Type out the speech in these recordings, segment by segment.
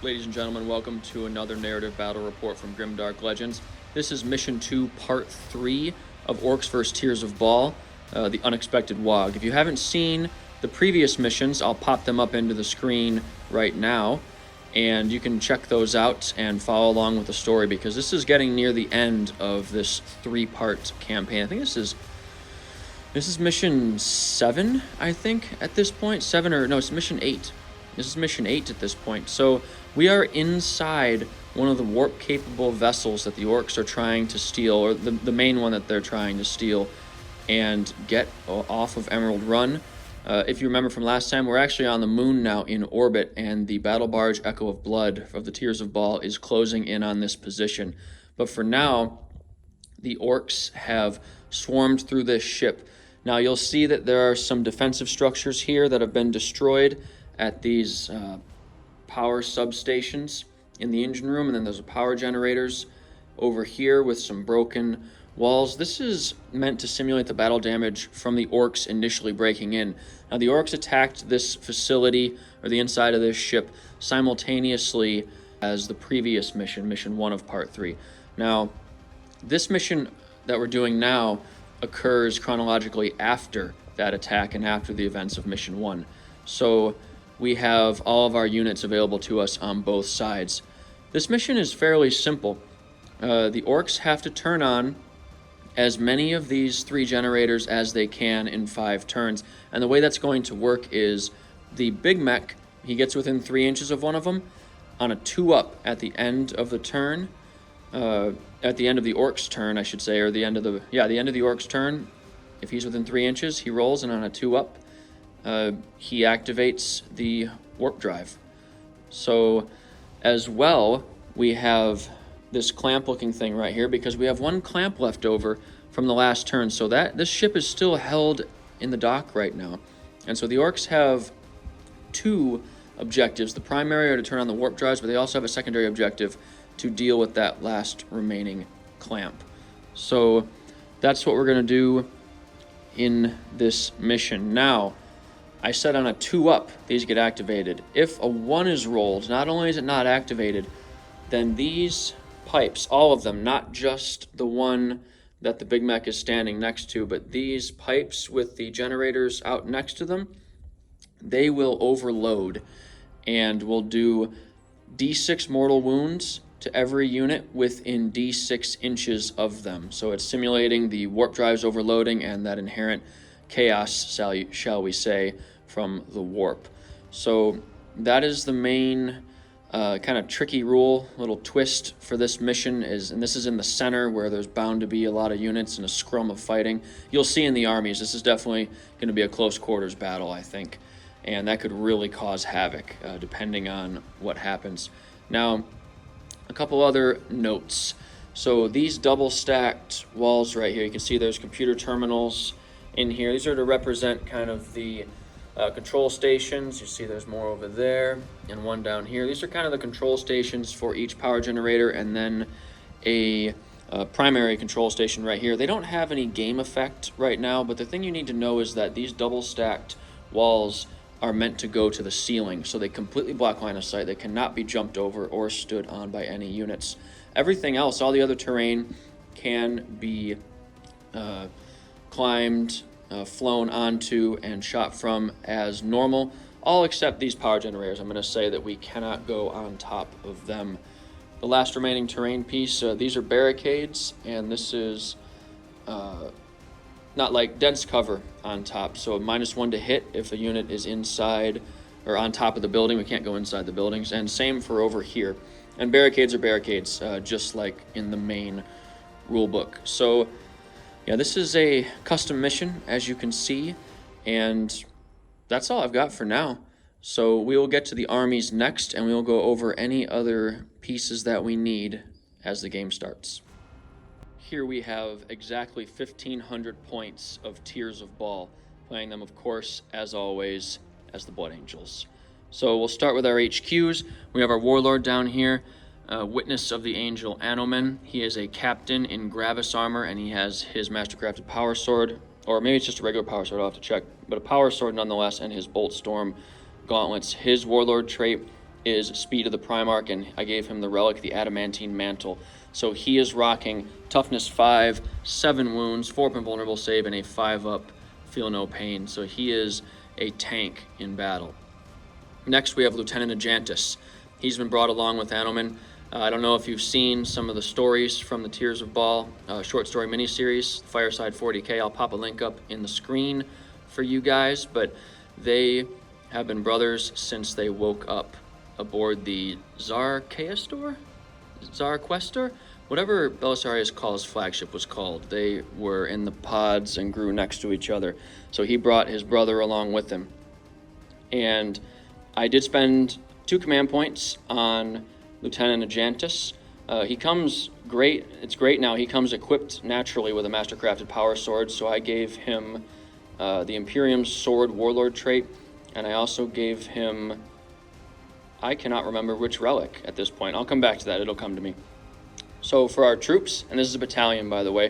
Ladies and gentlemen, welcome to another narrative battle report from Grimdark Legends. This is Mission 2, Part 3 of Orks vs. Tears of Baal, the Unexpected Waaagh. If you haven't seen the previous missions, I'll pop them up into the screen right now, and you can check those out and follow along with the story, because this is getting near the end of this 3-part campaign. I think this is Mission 7, I think, at this point. 7 or... no, it's Mission 8. This is Mission 8 at this point. So we are inside one of the warp-capable vessels that the Orks are trying to steal, or the main one that they're trying to steal, and get off of Emerald Run. If you remember from last time, we're actually on the moon now in orbit, and the battle barge Echo of Blood of the Tears of Baal is closing in on this position. But for now, the Orks have swarmed through this ship. Now you'll see that there are some defensive structures here that have been destroyed at these power substations in the engine room, and then there's power generators over here with some broken walls. This is meant to simulate the battle damage from the Orks initially breaking in. Now the Orks attacked this facility, or the inside of this ship, simultaneously as the previous mission, Mission 1 of Part 3. Now, this mission that we're doing now occurs chronologically after that attack and after the events of Mission 1. So we have all of our units available to us on both sides. This mission is fairly simple. The Orks have to turn on as many of these 3 generators as they can in 5 turns. And the way that's going to work is the big mech, he gets within 3 inches of one of them on a 2-up at the end of the turn. At the end of the Ork's turn, I should say, or the end of the Ork's turn. If he's within 3 inches, he rolls, and on a 2-up, he activates the warp drive. So, as well, we have this clamp-looking thing right here, because we have 1 clamp left over from the last turn. So that this ship is still held in the dock right now. And so the Orks have 2 objectives. The primary are to turn on the warp drives, but they also have a secondary objective to deal with that last remaining clamp. So that's what we're going to do in this mission. Now, I said on a 2-up, these get activated. If a 1 is rolled, not only is it not activated, then these pipes, all of them, not just the one that the big mech is standing next to, but these pipes with the generators out next to them, they will overload and will do D6 mortal wounds to every unit within D6 inches of them. So it's simulating the warp drives overloading and that inherent chaos, shall we say, from the warp. So that is the main kind of tricky rule, little twist for this mission, and this is in the center where there's bound to be a lot of units and a scrum of fighting. You'll see in the armies, this is definitely going to be a close quarters battle, I think, and that could really cause havoc depending on what happens. Now, a couple other notes. So these double stacked walls right here, you can see there's computer terminals in here. These are to represent kind of the control stations. You see there's more over there and 1 down here. These are kind of the control stations for each power generator, and then a primary control station right here. They don't have any game effect right now, but the thing you need to know is that these double stacked walls are meant to go to the ceiling, so they completely block line of sight. They cannot be jumped over or stood on by any units. Everything else, all the other terrain, can be climbed, flown onto, and shot from as normal, all except these power generators. I'm going to say that we cannot go on top of them. The last remaining terrain piece, these are barricades, and this is not like dense cover on top, so -1 to hit if a unit is inside or on top of the building. We can't go inside the buildings, and same for over here. And barricades are barricades, just like in the main rulebook. So yeah, this is a custom mission, as you can see, and that's all I've got for now. So we will get to the armies next, and we will go over any other pieces that we need as the game starts. Here we have exactly 1,500 points of Tears of Baal, playing them, of course, as always, as the Blood Angels. So we'll start with our HQs. We have our Warlord down here, Witness of the Angel Anomen. He is a captain in Gravis armor, and he has his mastercrafted power sword, or maybe it's just a regular power sword, I'll have to check, but a power sword nonetheless, and his Bolt Storm gauntlets. His Warlord trait is Speed of the Primarch, and I gave him the relic, the Adamantine Mantle. So he is rocking Toughness 5, 7 wounds, 4 invulnerable save, and a 5-up Feel No Pain. So he is a tank in battle. Next, we have Lieutenant Ajantis. He's been brought along with Anomen. I don't know if you've seen some of the stories from the Tears of Baal short story miniseries, Fireside 40k. I'll pop a link up in the screen for you guys, but they have been brothers since they woke up aboard the Questor, whatever Belisarius Call's flagship was called. They were in the pods and grew next to each other. So he brought his brother along with him. And I did spend 2 command points on Lieutenant Ajantis. He comes great. It's great now. He comes equipped naturally with a mastercrafted power sword. So I gave him the Imperium's Sword Warlord trait. And I also gave him, I cannot remember which relic at this point. I'll come back to that. It'll come to me. So for our troops, and this is a battalion, by the way,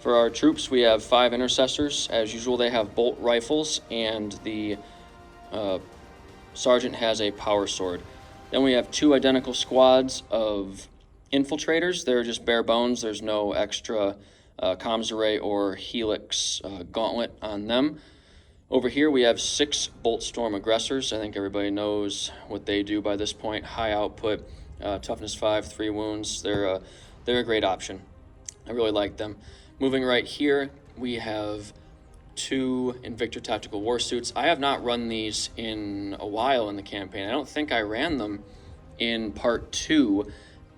for our troops, we have 5 intercessors. As usual, they have bolt rifles, and the sergeant has a power sword. Then we have 2 identical squads of infiltrators. They're just bare bones. There's no extra comms array or helix gauntlet on them. Over here, we have 6 Bolt Storm aggressors. I think everybody knows what they do by this point. High output, toughness 5, 3 wounds. They're a great option. I really like them. Moving right here, we have 2 Invictor Tactical War Suits. I have not run these in a while in the campaign. I don't think I ran them in part 2,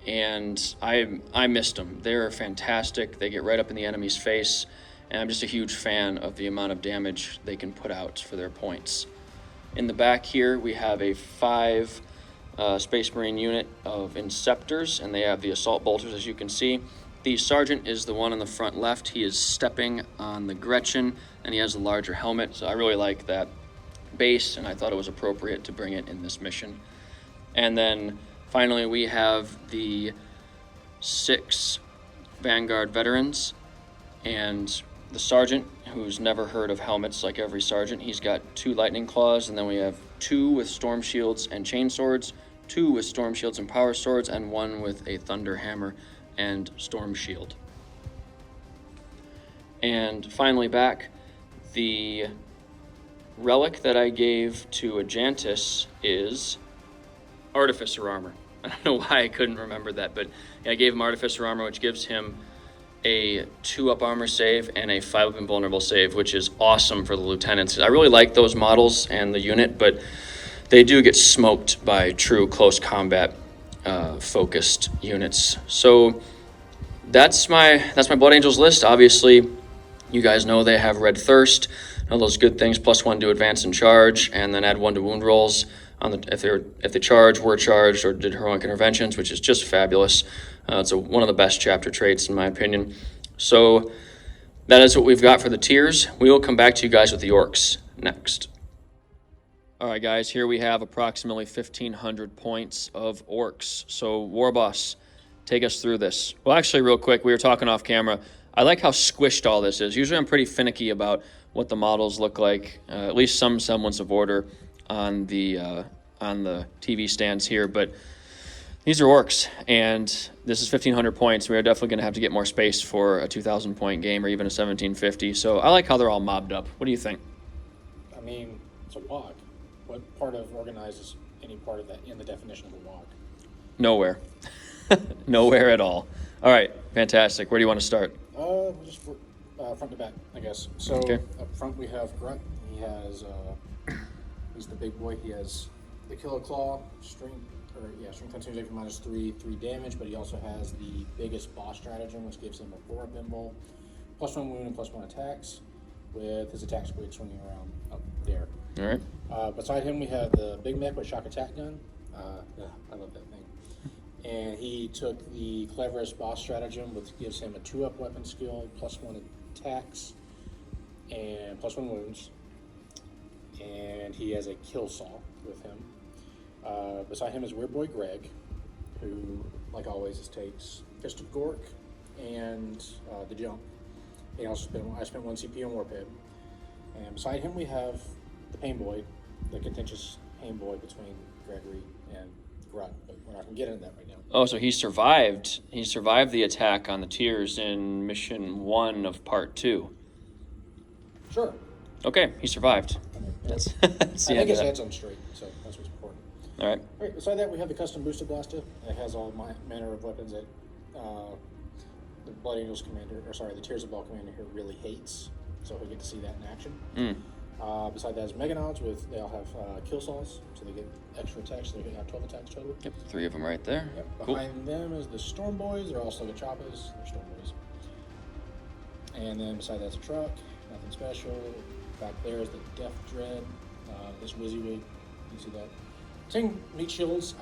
and I missed them. They're fantastic. They get right up in the enemy's face. And I'm just a huge fan of the amount of damage they can put out for their points. In the back here, we have a 5 Space Marine unit of Inceptors, and they have the Assault Bolters, as you can see. The Sergeant is the one on the front left. He is stepping on the Gretchen, and he has a larger helmet, so I really like that base, and I thought it was appropriate to bring it in this mission. And then finally, we have the 6 Vanguard Veterans, and the Sergeant, who's never heard of helmets like every Sergeant. He's got 2 Lightning Claws, and then we have 2 with Storm Shields and Chain Swords, 2 with Storm Shields and Power Swords, and 1 with a Thunder Hammer and Storm Shield. And finally back, the relic that I gave to Ajantis is Artificer Armor. I don't know why I couldn't remember that, but I gave him Artificer Armor, which gives him a 2-up armor save and a 5-up invulnerable save, which is awesome for the lieutenants. I really like those models and the unit, but they do get smoked by true close combat focused units. So that's my Blood Angels list. Obviously, you guys know they have Red Thirst, all those good things, +1 to advance and charge, and then add 1 to wound rolls on if they charge, were charged, or did heroic interventions, which is just fabulous. It's one of the best chapter traits in my opinion. So that is what we've got for the tiers. We will come back to you guys with the Orks next. All right, guys, here we have approximately 1,500 points of Orks. So Warboss, take us through this. Well, actually, real quick, we were talking off camera. I like how squished all this is. Usually I'm pretty finicky about what the models look like, at least some semblance of order on the TV stands here, but these are Orks, and this is 1,500 points. We are definitely going to have to get more space for a 2,000 point game or even a 1,750. So I like how they're all mobbed up. What do you think? I mean, it's a Waaagh. What part of organized is any part of that in the definition of a Waaagh? Nowhere. Nowhere at all. All right, fantastic. Where do you want to start? Just front to back, I guess. So Okay. Up front we have Grunt. He has, he's the big boy. He has the Killer Claw, strength 10 save for -3 damage, but he also has the biggest boss stratagem, which gives him a 4-up invul, +1 wound and +1 attacks, with his attack speed swinging around up there. All right. Beside him we have the Big Mech with shock attack gun. I love that thing. And he took the cleverest boss stratagem, which gives him a 2-up weapon skill, +1 attacks, and +1 wounds. And he has a kill saw with him. Beside him is Weird Boy Greg, who, like always, takes Fist of Gork and the Jump. And I spent 1 CP on Warphead. And beside him we have the Pain Boy, the contentious Pain Boy between Gregory and Grunt, but we're not going to get into that right now. Oh, so he survived. He survived the attack on the tiers in mission 1 of part 2. Sure. Okay, he survived. That's the I end think of his that. head's on straight, so that's what's important. All right. All right, beside that, we have the custom booster blaster. It has all manner of weapons that the Blood Angels commander, or sorry, the Tears of Baal commander here really hates. So we get to see that in action. Beside that is Meganauts they all have kill saws, so they get extra attacks. So they have 12 attacks total. Yep, 3 of them right there. Yep. Cool. Behind them is the Storm Boys. They're also the Choppas. They're Storm Boys. And then beside that's a truck. Nothing special. Back there is the Death Dread. This WYSIWYG. You see that? Same meat shields.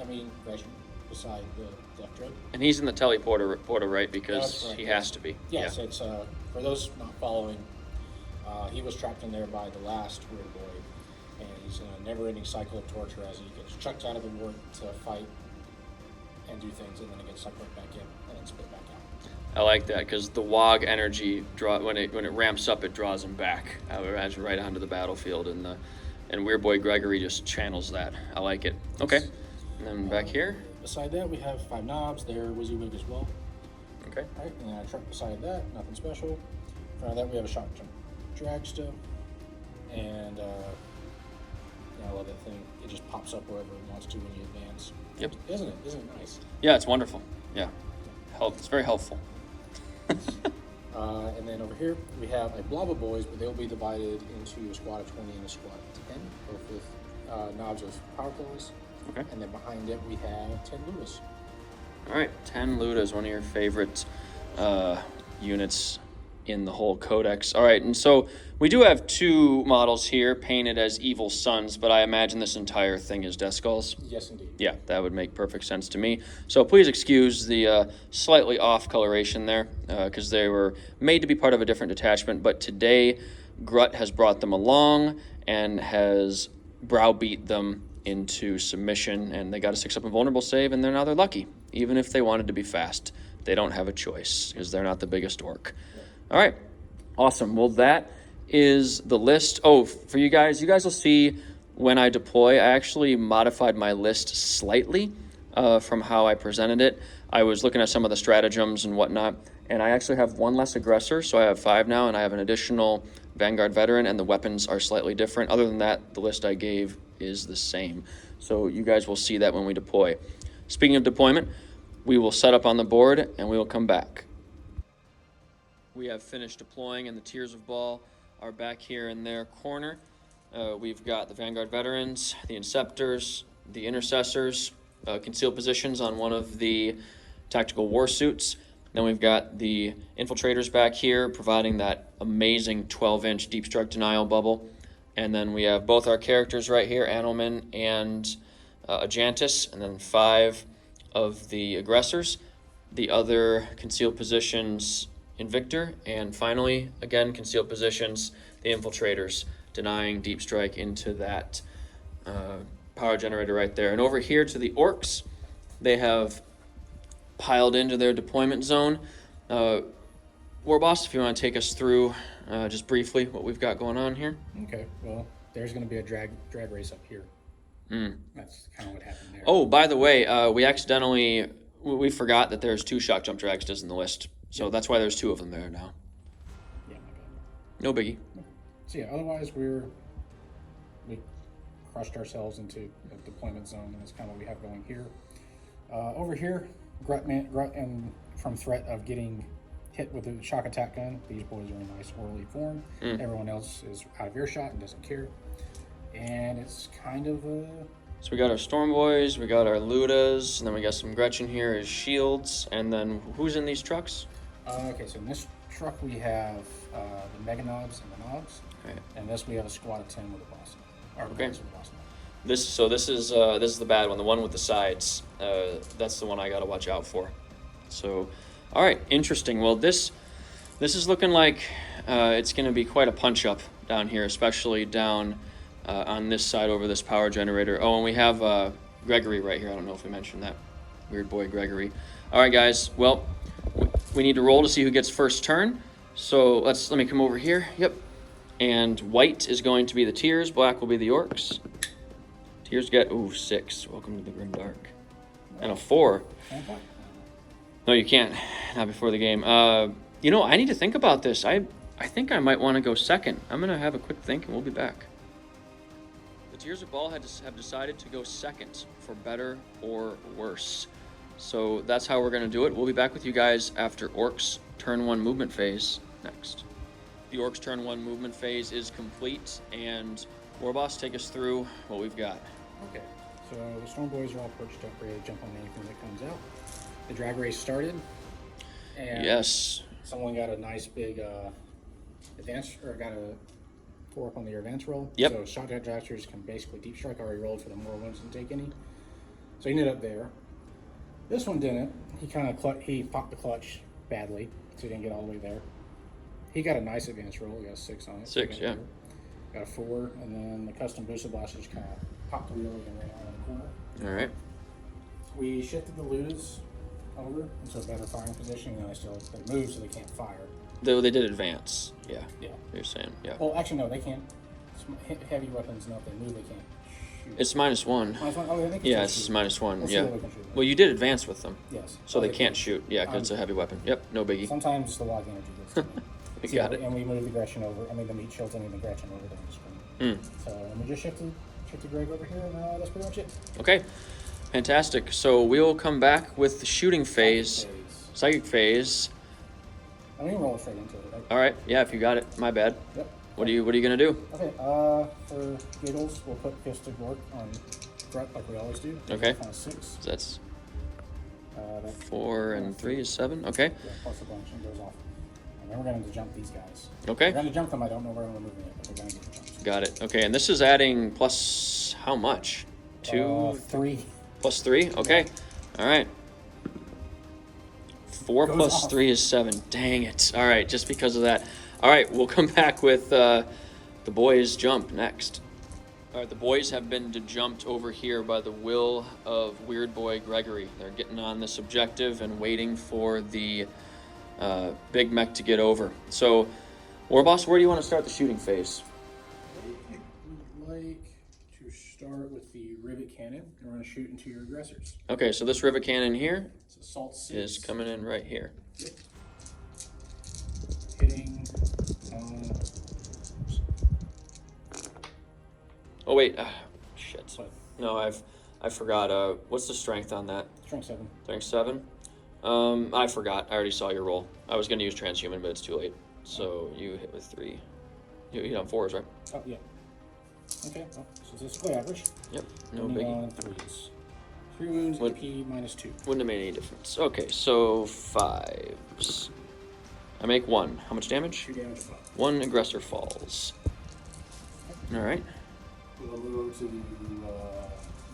Right beside the Death Dread. And he's in the teleporter, right? Because That's right, he yes. has to be. Yes, it's for those not following. He was trapped in there by the last Weird Boy, and he's in a never-ending cycle of torture as he gets chucked out of the ward to fight and do things, and then it gets sucked right back in and then spit back out. I like that because the Waaagh energy when it ramps up, it draws him back. I would imagine right onto the battlefield, and Weird Boy Gregory just channels that. I like it. Okay, and then back here. Beside that, we have 5 knobs. They're WYSIWYG as well. Okay. All right, and then a truck beside that, nothing special. In front of that, we have a shock jump dragster, and I love that thing. It just pops up wherever it wants to when you advance. Yep. Isn't it nice? Yeah, it's wonderful. Yeah, it's very helpful. And then over here we have a blob of boys, but they'll be divided into a squad of 20 and a squad of 10, both with knobs of power claws. Okay. And then behind it we have 10 Ludas. All right, 10 Ludas, one of your favorite units in the whole codex. All right, and so we do have 2 models here painted as evil sons, but I imagine this entire thing is Death Skulls. Yes, indeed. Yeah, that would make perfect sense to me. So please excuse the slightly off coloration there, because they were made to be part of a different detachment, but today Grutt has brought them along and has browbeat them into submission, and they got a 6-up invulnerable save, and now they're lucky. Even if they wanted to be fast, they don't have a choice, because they're not the biggest orc. All right, awesome. Well, that is the list. Oh, for you guys will see when I deploy, I actually modified my list slightly from how I presented it. I was looking at some of the stratagems and whatnot, and I actually have 1 less aggressor, so I have 5 now, and I have an additional Vanguard veteran, and the weapons are slightly different. Other than that, the list I gave is the same. So you guys will see that when we deploy. Speaking of deployment, we will set up on the board, and we will come back. We have finished deploying, and the Tears of Baal are back here in their corner. We've got the Vanguard veterans, the Inceptors, the Intercessors, concealed positions on one of the tactical war suits. Then we've got the Infiltrators back here, providing that amazing 12-inch deep strike denial bubble. And then we have both our characters right here, Animalman and Ajantis, and then 5 of the aggressors. The other concealed positions, Invictor, and finally, again, concealed positions, the Infiltrators, denying deep strike into that power generator right there. And over here to the Orks, they have piled into their deployment zone. Warboss, if you want to take us through just briefly what we've got going on here. Okay, well, there's going to be a drag race up here. That's kind of what happened there. Oh, by the way, we forgot that there's 2 shock jump dragstas in the list. So that's why there's 2 of them there now. Yeah, my bad. No biggie. So yeah, otherwise we crushed ourselves into a deployment zone, and that's kind of what we have going here. Over here, Grutt and from threat of getting hit with a shock attack gun, these boys are in nice orderly form. Everyone else is out of earshot and doesn't care. And it's kind of So we got our Storm Boys, we got our Ludas, and then we got some Gretchen here as shields. And then who's in these trucks? okay, so in this truck we have the Mega Knobs and the Knobs. Okay. And this we have a squad of 10 with a boss. Okay. With a boss. This is the bad one, the one with the sides. That's the one I got to watch out for. So, all right, interesting. Well, this is looking like it's going to be quite a punch up down here, especially down on this side over this power generator. Oh, and we have Gregory right here. I don't know if we mentioned that. Weird boy Gregory. All right, guys. Well, we need to roll to see who gets first turn. So let me come over here. Yep. And white is going to be the Tears. Black will be the Orks. Tears get 6. Welcome to the Grimdark. And a 4. No, you can't. Not before the game. You know, I need to think about this. I think I might want to go second. I'm going to have a quick think, and we'll be back. The Tears of Baal have decided to go second, for better or worse. So that's how we're going to do it. We'll be back with you guys after Orks turn 1 movement phase next. The Orks turn 1 movement phase is complete, and Warboss, take us through what we've got. Okay, so the Storm Boys are all perched up, ready to jump on anything that comes out. The drag race started, and Yes. someone got a nice big advance, or got a 4 up on the advance roll. Yep. So shotgun dragsters can basically deep strike. Already rolled for the more wounds than take any. So he ended up there. This one didn't. He kind of he popped the clutch badly, so he didn't get all the way there. He got a nice advance roll. He got a 6 on it. 6, yeah. Got a 4, and then the custom boosted blaster just kind of popped the wheel and ran around the corner. All right. We shifted the Ludas over into a better firing position, and they moved so they can't fire. Though they did advance. Yeah. Yeah. You're saying, yeah. Well, actually, no, they can't. Heavy weapons, no, if they move, they can't shoot. It's -1. -1? Oh, they can Yeah, shoot. it's -1. Let's see Yeah. what we can shoot. Well, you did advance with them, Yes. so Oh, they can't shoot. Yeah, because it's a heavy weapon. Yep, no biggie. Sometimes the Waaagh energy gets to me. We So, got it. And we moved the Gretchen over. I mean, the meat shields and the Gretchen over there on the screen. So, and we just shifted Greg over here, and that's pretty much it. Okay, fantastic. So we'll come back with the shooting phase, psychic phase. I mean, roll straight into it, right? All right. Yeah, if you got it. My bad. Yep. What are you gonna do? Okay, for giggles, we'll put Fisted Gork on front like we always do. Okay. On 6. So that's That 4 and 3 is 7. Okay. Yeah, plus a bunch and goes off. And then we're going to jump these guys. Okay. We're going to jump them. I don't know where I'm moving it, but we're going to get the jumps. Got it. Okay, and this is adding plus how much? 2 3. plus 3. Okay. All right. 4 Goes plus off. 3 is 7. Dang it. All right, just because of that. All right, we'll come back with the boys jump next. All right, the boys have been jumped over here by the will of Weird Boy Gregory. They're getting on this objective and waiting for the big mech to get over. So, Warboss, where do you want to start the shooting phase? We'd like to start with the rivet cannon. We're going to shoot into your aggressors. Okay, so this rivet cannon here It's assault 6. is coming in right here. Yep. Hitting on... Oh wait, shit. What? No, I forgot. What's the strength on that? Strength 7. Strength 7. I forgot. I already saw your roll. I was gonna use transhuman, but it's too late. So you hit with 3. You hit on 4s, right? Oh, yeah. Okay, well, so this is play average. Yep. No Ending biggie. on 3s. 3 wounds, What? AP -2. Wouldn't have made any difference. Okay, so 5s. I make 1. How much damage? 2 damage above. 1 aggressor falls. All right. We'll move over to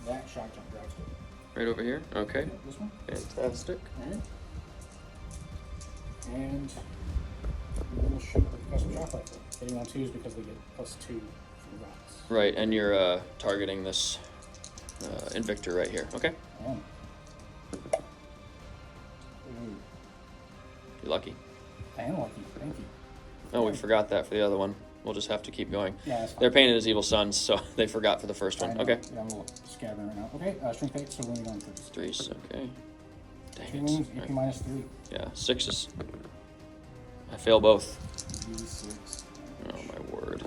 that shotgun dragster. Right over here. Okay. Yep, this one. Fantastic. Alright. And we'll shoot with the custom shock rifle. Hitting on 2s because they get +2 from the rocks. Right, and you're targeting this Invictor right here. Okay. And You're lucky. I am lucky. Thank you. Oh, we forgot that for the other one. We'll just have to keep going. Yeah, that's fine. They're painted as evil sons, so they forgot for the first I one. know. Okay. Yeah, I'm a little scabbing right now. Okay, strength 8, so wounding on 3s. 3s, okay. 2 Dang wounds, it. AP -3. Yeah, 6s. I fail both. D6. Oh, my word.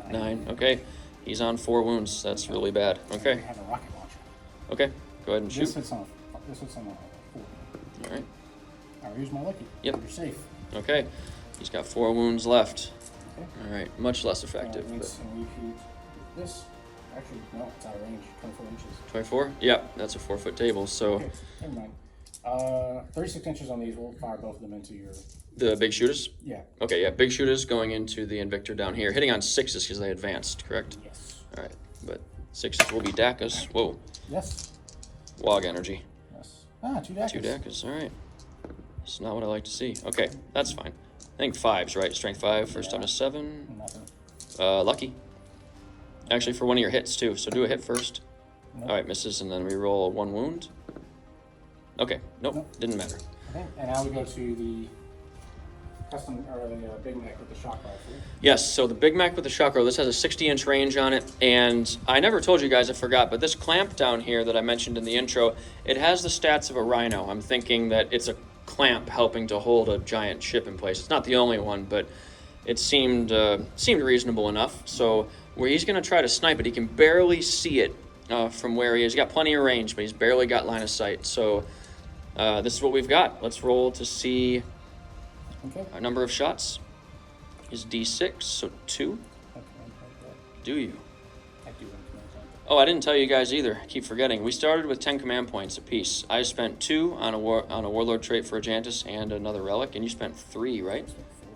9, okay. He's on 4 wounds. That's really bad. I Okay. have a rocket launcher. Okay, go ahead and shoot. This hits on a 4. All right. I'll use my lucky. Yep. You're safe. Okay. He's got 4 wounds left. Okay. All right, much less effective. And But we shoot this. Actually, no, it's out of range. 24 inches. 24? Yep, that's a 4-foot table. So Okay, never mind. 36 inches on these. We'll fire both of them into your. the big shooters? Yeah. Okay, yeah, big shooters going into the Invictor down here. Hitting on 6s because they advanced, correct? Yes. All right, but 6s will be Dakas. Whoa, Yes. Waaagh energy. Yes. 2 Dakas. 2 Dakas, all right. It's not what I like to see. Okay, that's fine. I think 5s, right? Strength 5, first time to 7. Nothing. Lucky. Actually, for one of your hits, too. So do a hit first. Nope. All right, misses, and then re-roll 1 wound. Okay, nope, Nope. didn't matter. Okay, and now we go to the custom or the Big Mac with the shock rifle. Yes, so the Big Mac with the shock rifle, this has a 60-inch range on it, and I never told you guys, I forgot, but this clamp down here that I mentioned in the intro, it has the stats of a rhino. I'm thinking that it's a clamp helping to hold a giant ship in place. It's not the only one, but it seemed reasonable enough. So where he's going to try to snipe it, he can barely see it from where he is. He's got plenty of range, but he's barely got line of sight. So this is what we've got. Let's roll to see our number of shots. Is D6, so 2. Do you? I do want to. Oh, I didn't tell you guys either. I keep forgetting. We started with 10 command points apiece. I spent 2 on a warlord trait for Ajantis and another relic, and you spent 3, right?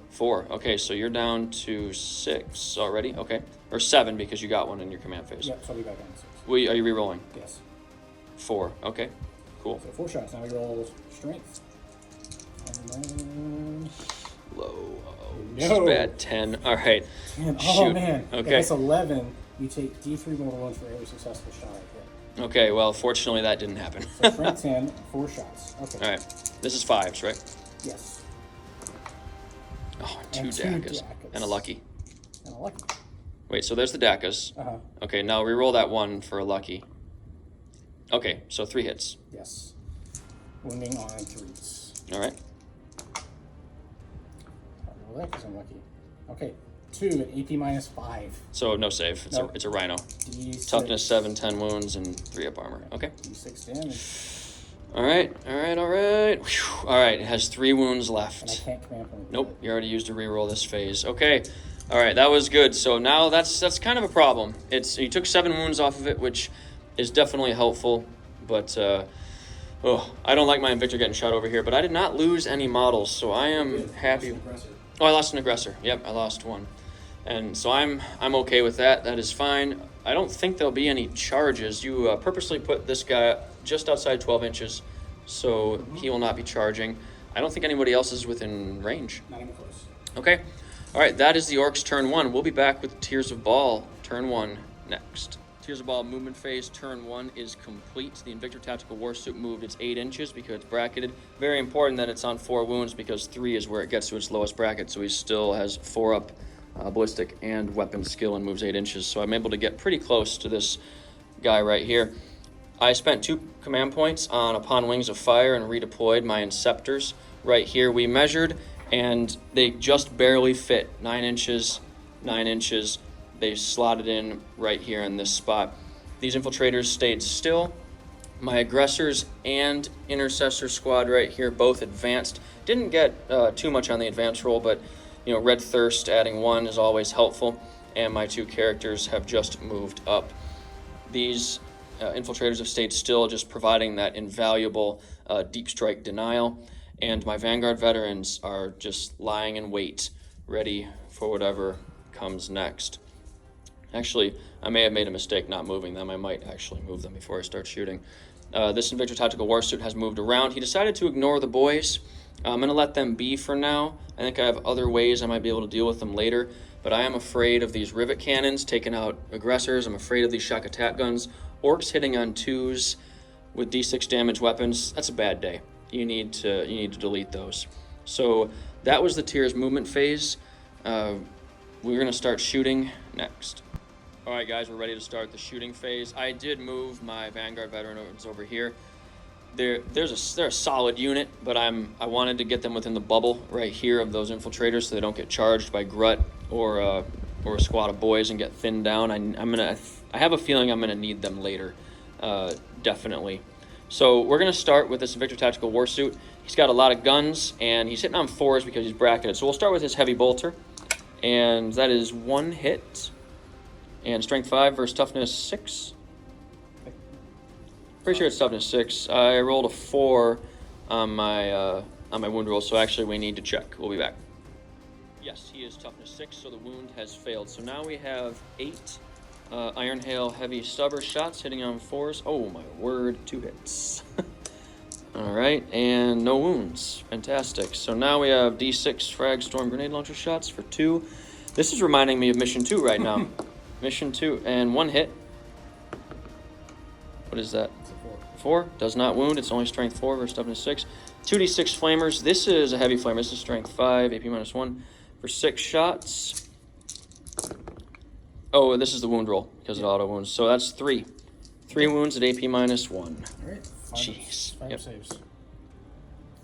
4. Okay, so you're down to 6 already. Okay, or 7 because you got one in your command phase. Yep, so I'll be back on 6. Are you re-rolling? Yes. 4. Okay, cool. So 4 shots. Now we roll strength. And then Low. Oh, no. This is bad. 10. All right. 10. Shoot. Oh man. Okay. If it's 11, you take D3 mortal wounds for every successful shot I hit. Okay. Well, fortunately, that didn't happen. So strength 10, 4 shots. Okay. All right. This is 5s, right? Yes. Oh, and And 2 2 Dakas. Dakas. And a lucky. And a lucky. Wait, so there's the Dakas. Uh-huh. Okay, now re-roll that 1 for a lucky. Okay, so 3 hits. Yes. Wounding on 3s. All right. I'll roll that because I'm lucky. Okay. 2 at AP minus 5. So no save. Nope. It's a rhino. D6. Toughness 7, 10 wounds, and 3 up armor. Okay. D6 damage. All right. Whew. All right, it has 3 wounds And I left. can't command point. Nope, you already used a reroll this phase. Okay. All right, that was good. So now that's kind of a problem. You took 7 wounds off of it, which is definitely helpful, but I don't like my Invictor getting shot over here, but I did not lose any models, so I am happy. Oh, I lost an aggressor. Yep, I lost 1. And so I'm okay with that. That is fine. I don't think there'll be any charges. You purposely put this guy just outside 12 inches, so he will not be charging. I don't think anybody else is within range. Not even close. Okay. All right, that is the Orcs turn 1. We'll be back with Tears of Baal turn 1 next. Tears of Baal movement phase turn 1 is complete. The Invictor Tactical Warsuit moved its 8 inches because it's bracketed. Very important that it's on 4 wounds because 3 is where it gets to its lowest bracket, so he still has 4 up ballistic and weapon skill and moves 8 inches. So I'm able to get pretty close to this guy right here. I spent 2 command points on Upon Wings of Fire and redeployed my Inceptors. Right here we measured, and they just barely fit. 9 inches, 9 inches. They slotted in right here in this spot. These infiltrators stayed still. My aggressors and intercessor squad right here both advanced. Didn't get too much on the advance roll, but Red Thirst adding 1 is always helpful, and my 2 characters have just moved up. These infiltrators have stayed still, just providing that invaluable deep strike denial, and my Vanguard veterans are just lying in wait, ready for whatever comes next. Actually, I may have made a mistake not moving them. I might actually move them before I start shooting. This Invictor Tactical Warsuit has moved around. He decided to ignore the boys. I'm going to let them be for now. I think I have other ways I might be able to deal with them later, but I am afraid of these rivet cannons taking out aggressors. I'm afraid of these shock attack guns. Orcs hitting on 2s with D6 damage weapons, that's a bad day. You need to delete those. So that was the Tears movement phase. We're going to start shooting next. All right, guys, we're ready to start the shooting phase. I did move my Vanguard veterans over here. They're a solid unit, but I wanted to get them within the bubble right here of those infiltrators so they don't get charged by Grut or a squad of boys and get thinned down. I have a feeling I'm gonna need them later, definitely. So we're gonna start with this Invictor Tactical Warsuit. He's got a lot of guns and he's hitting on 4s because he's bracketed. So we'll start with his heavy bolter, and that is 1 hit. And strength 5 versus toughness 6. Pretty sure it's toughness 6. I rolled a 4 on my wound roll, so actually we need to check. We'll be back. Yes, he is toughness 6, so the wound has failed. So now we have 8 Iron Hail heavy stubber shots hitting on 4s. Oh my word, 2 hits. All right, and no wounds. Fantastic. So now we have D6 frag storm grenade launcher shots for 2. This is reminding me of Mission 2 right now. Mission 2, and 1 hit. What is that? It's a 4 does not wound. It's only strength 4 versus toughness 6. 2d6 flamers. This is a heavy flamer. This is strength 5, AP -1 for 6 shots. Oh, this is the wound roll because it auto wounds. So that's 3. 3 wounds at AP -1. All right. Jeez. 5 saves.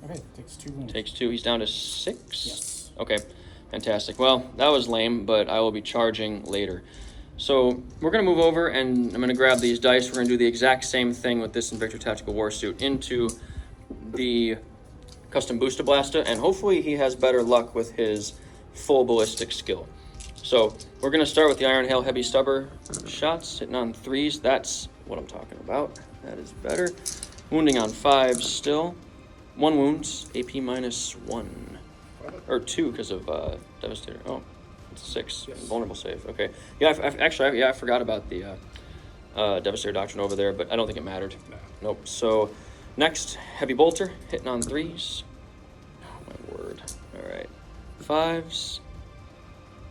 Okay, takes 2 wounds. Takes 2. He's down to 6? Yes. Okay, fantastic. Well, that was lame, but I will be charging later. So we're going to move over, and I'm going to grab these dice. We're going to do the exact same thing with this Invictor Tactical Warsuit into the Custom Booster Blasta, and hopefully he has better luck with his full ballistic skill. So we're going to start with the Iron Hail Heavy Stubber shots, hitting on 3s. That's what I'm talking about. That is better. Wounding on 5s still. 1 wounds, AP -1. Or 2 because of Devastator. Oh, it's 6. Yes. Vulnerable save. Okay. Yeah, I forgot about the Devastator Doctrine over there, but I don't think it mattered. No. Nope. So next, Heavy Bolter, hitting on 3s. Oh, my word. All right. 5s.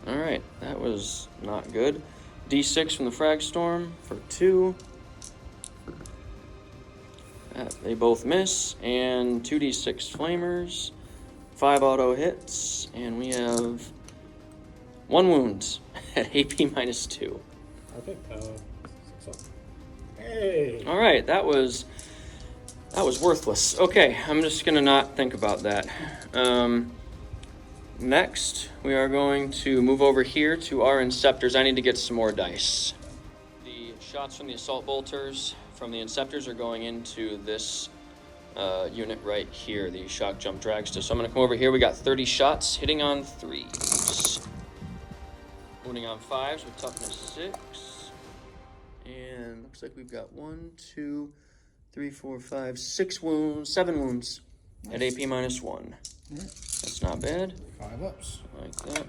All right. That was not good. D6 from the Frag Storm for 2. They both miss, and 2d6 flamers, 5 auto hits, and we have 1 wound at AP -2. Okay, hey. All right, that was worthless. Okay, I'm just gonna not think about that. Next, we are going to move over here to our Inceptors. I need to get some more dice. The shots from the Assault Bolters from the Inceptors are going into this unit right here, the Shock Jump Dragster. So I'm going to come over here. We got 30 shots, hitting on 3s. Wounding on 5s with toughness 6. And looks like we've got 1, 2, 3, 4, 5, 6 wounds, 7 wounds at AP -1. Right. That's not bad. 5 ups. Like that.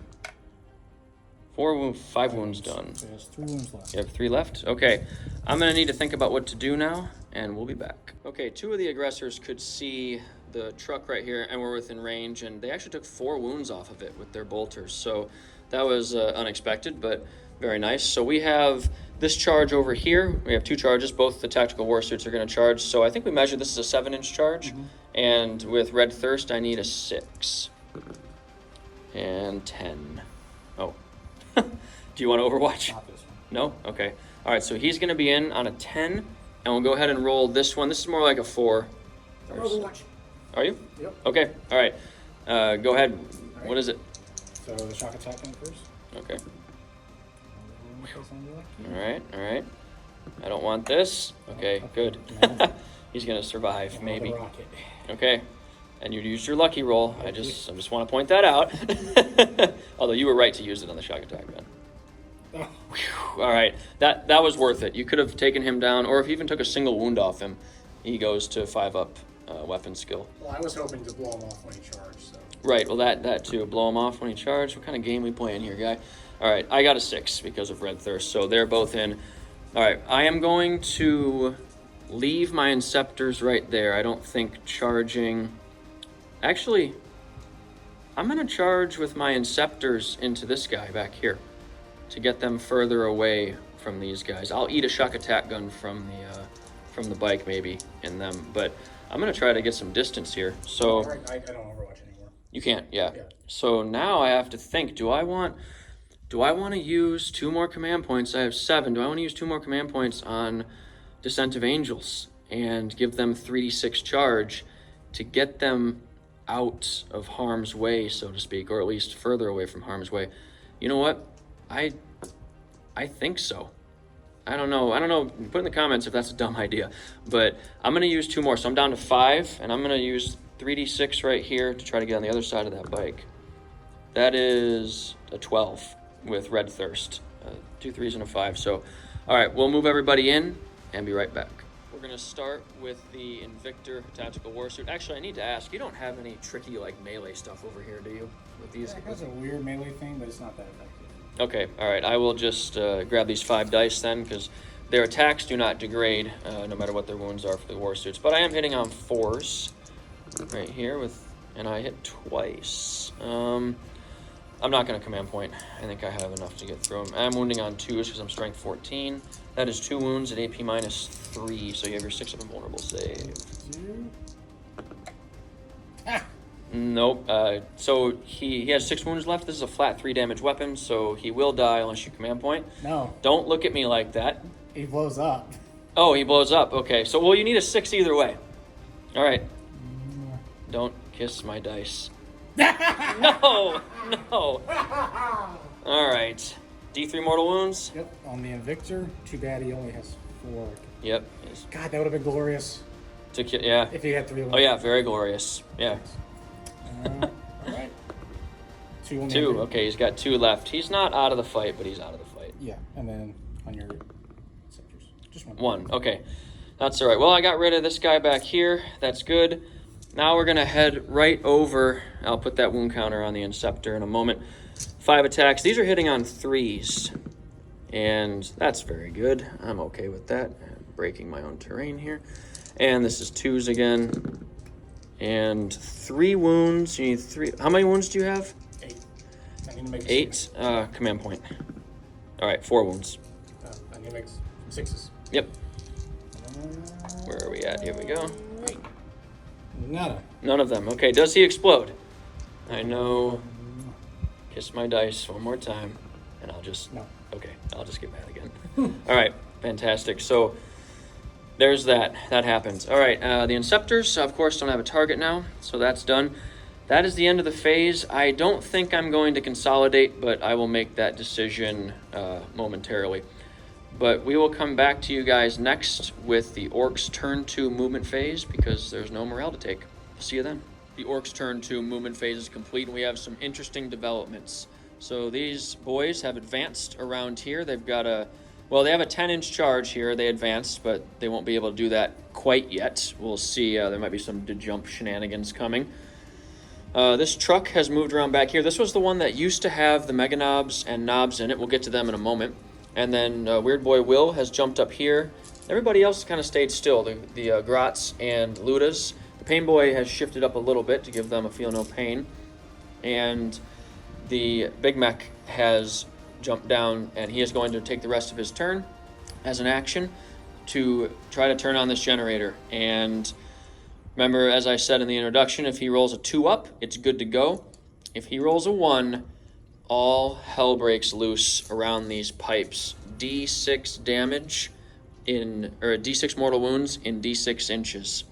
5 wounds done. So he has 3 wounds left. You have 3 left? Okay. I'm going to need to think about what to do now, and we'll be back. Okay, 2 of the aggressors could see the truck right here and were within range, and they actually took 4 wounds off of it with their bolters. So that was unexpected, but very nice. So we have this charge over here. We have 2 charges. Both the Tactical Warsuits are going to charge. So I think we measured this is a 7-inch charge, and with Red Thirst, I need a 6. And 10. Oh. Do you want to Overwatch? Not this one. No? Okay. All right, so he's going to be in on a 10, and we'll go ahead and roll this one. This is more like a 4. I'm Overwatch. Are you? Yep. Okay. All right. Go ahead. Right. What is it? So the shock attack on first. Okay. All right. All right. I don't want this. Okay, good. He's going to survive, maybe. Rocket. Okay. And you used your lucky roll. I just want to point that out. Although you were right to use it on the shock attack gun. Oh. All right, that was worth it. You could have taken him down, or if you even took a single wound off him, he goes to 5-up weapon skill. Well, I was hoping to blow him off when he charged. So. Right. Well, that too. Blow him off when he charged. What kind of game we playing here, guy? All right, I got a 6 because of Red Thirst, so they're both in. All right, I am going to leave my Inceptors right there. I don't think charging. Actually, I'm going to charge with my Inceptors into this guy back here to get them further away from these guys. I'll eat a shock attack gun from the bike maybe in them, but I'm going to try to get some distance here. So I don't Overwatch anymore. You can't, yeah. So now I have to think, do I want to use 2 more command points? I have 7. Do I want to use 2 more command points on Descent of Angels and give them 3d6 charge to get them out of harm's way, so to speak, or at least further away from harm's way? You know what? I think so. I don't know. Put in the comments if that's a dumb idea. But I'm going to use 2 more. So I'm down to 5, and I'm going to use 3d6 right here to try to get on the other side of that bike. That is a 12 with Red Thirst. 2 3s and a 5. So, all right, we'll move everybody in and be right back. We're going to start with the Invictor Tactical Warsuit. Actually, I need to ask, you don't have any tricky, like, melee stuff over here, do you? With these? Yeah, it has a weird melee thing, but it's not that effective. Okay, all right. I will just grab these 5 dice then, because their attacks do not degrade, no matter what their wounds are for the Warsuits. But I am hitting on 4s right here, and I hit twice. I'm not going to command point. I think I have enough to get through him. I'm wounding on 2s because I'm strength 14. That is 2 wounds at AP minus 3, so you have your 6 of invulnerable save. Nope. So he has 6 wounds left. This is a flat 3 damage weapon, so he will die unless you command point. No. Don't look at me like that. He blows up. Oh, he blows up. Okay, so, well, you need a 6 either way. All right. Don't kiss my dice. No! No! All right. D3 mortal wounds? Yep, on the Invictor. Too bad he only has 4. Yep. God, that would have been glorious. To kill, yeah. If he had 3 wounds. Oh, yeah, very glorious. Yeah. All right. 2 on the 2. Invictor. Okay, he's got 2 left. He's not out of the fight, but he's out of the fight. Yeah, and then on your sectors. Just 1. 1. Okay. That's all right. Well, I got rid of this guy back here. That's good. Now we're going to head right over. I'll put that wound counter on the Inceptor in a moment. 5 attacks. These are hitting on 3s. And that's very good. I'm okay with that. I'm breaking my own terrain here. And this is 2s again. And 3 wounds. You need 3. How many wounds do you have? 8. I need to make 8. Command point. All right, 4 wounds. I need to make 6s. Yep. Where are we at? Here we go. Nada. None of them. Okay, does he explode? I know. Kiss my dice one more time, and I'll just... No. Okay, I'll just get mad again. All right, fantastic. So there's that. That happens. All right, the Inceptors, of course, don't have a target now, so that's done. That is the end of the phase. I don't think I'm going to consolidate, but I will make that decision momentarily. But we will come back to you guys next with the Orks turn 2 movement phase because there's no morale to take. See you then. The Orks turn 2 movement phase is complete and we have some interesting developments. So these boys have advanced around here. They've got they have a 10-inch charge here. They advanced, but they won't be able to do that quite yet. We'll see. There might be some de-jump shenanigans coming. This truck has moved around back here. This was the one that used to have the Mega Knobs and Knobs in it. We'll get to them in a moment. And then Weird Boy Will has jumped up here. Everybody else kind of stayed still. The Grots and Ludas. The Pain Boy has shifted up a little bit to give them a feel no pain. And the Big Mech has jumped down, and he is going to take the rest of his turn as an action to try to turn on this generator. And remember, as I said in the introduction, if he rolls a 2 up, it's good to go. If he rolls a 1, all hell breaks loose around these pipes. D6 damage or D6 mortal wounds in D6 inches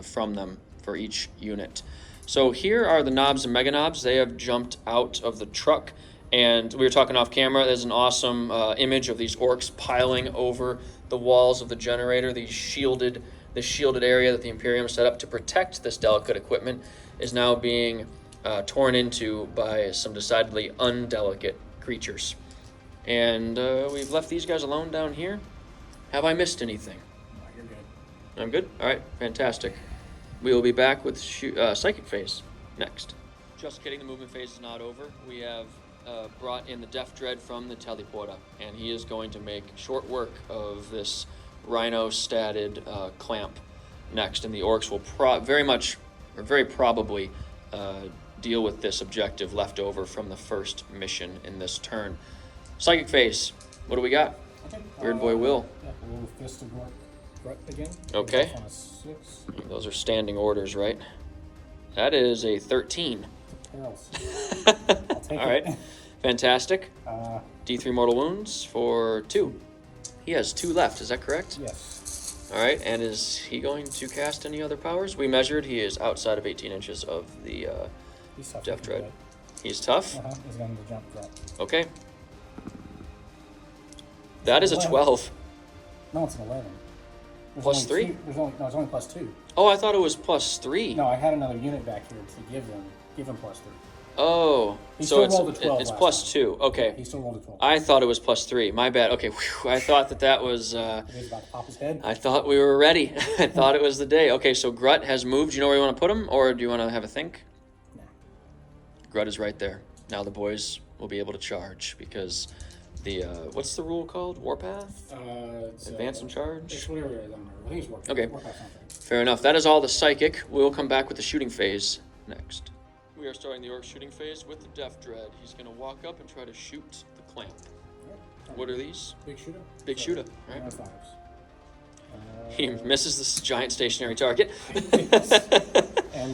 from them for each unit. So here are the Knobs and Mega Knobs. They have jumped out of the truck, and we were talking off camera. There's an awesome image of these Orks piling over the walls of the generator. The shielded area that the Imperium set up to protect this delicate equipment is now being torn into by some decidedly undelicate creatures. And we've left these guys alone down here. Have I missed anything? No, you're good. I'm good? All right, fantastic. We will be back with Psychic Phase next. Just kidding, the movement phase is not over. We have brought in the Death Dread from the Teleporta, and he is going to make short work of this Rhino-statted clamp next, and the Orks will very probably deal with this objective left over from the first mission in this turn. Psychic Phase, what do we got? Okay. Weird Boy Will. Yeah, we'll Fist of Grut again. Okay. On a 6. Those are standing orders, right? That is a 13. I'll take All right, fantastic. D3 mortal wounds for 2. He has 2 left, is that correct? Yes. All right, and is he going to cast any other powers? We measured, he is outside of 18 inches of the He's tough. Death Dread. He's tough? He's going to jump that. Okay. That is a 12. No, it's an 11. Plus 3? It's only plus 2. Oh, I thought it was plus 3. No, I had another unit back here to give him plus 3. Oh, He so still rolled a 12 it's last plus time. 2. Okay. He still rolled a 12. I thought it was plus 3. My bad. Okay, whew. I thought that was... He was about to pop his head. I thought we were ready. I thought it was the day. Okay, so Grut has moved. Do you know where you want to put him, or do you want to have a think? Nah. Grut is right there. Now the boys will be able to charge because the what's the rule called? Warpath? Advance and charge? It's whatever it is. I don't know. I think it's Warpath. Okay. Warpath sounds right. Fair enough. That is all the psychic. We'll come back with the shooting phase next. We are starting the Orc shooting phase with the Death Dread. He's going to walk up and try to shoot the clamp. What are these? Big shooter. Big shooter, right? Fives. He misses this giant stationary target. And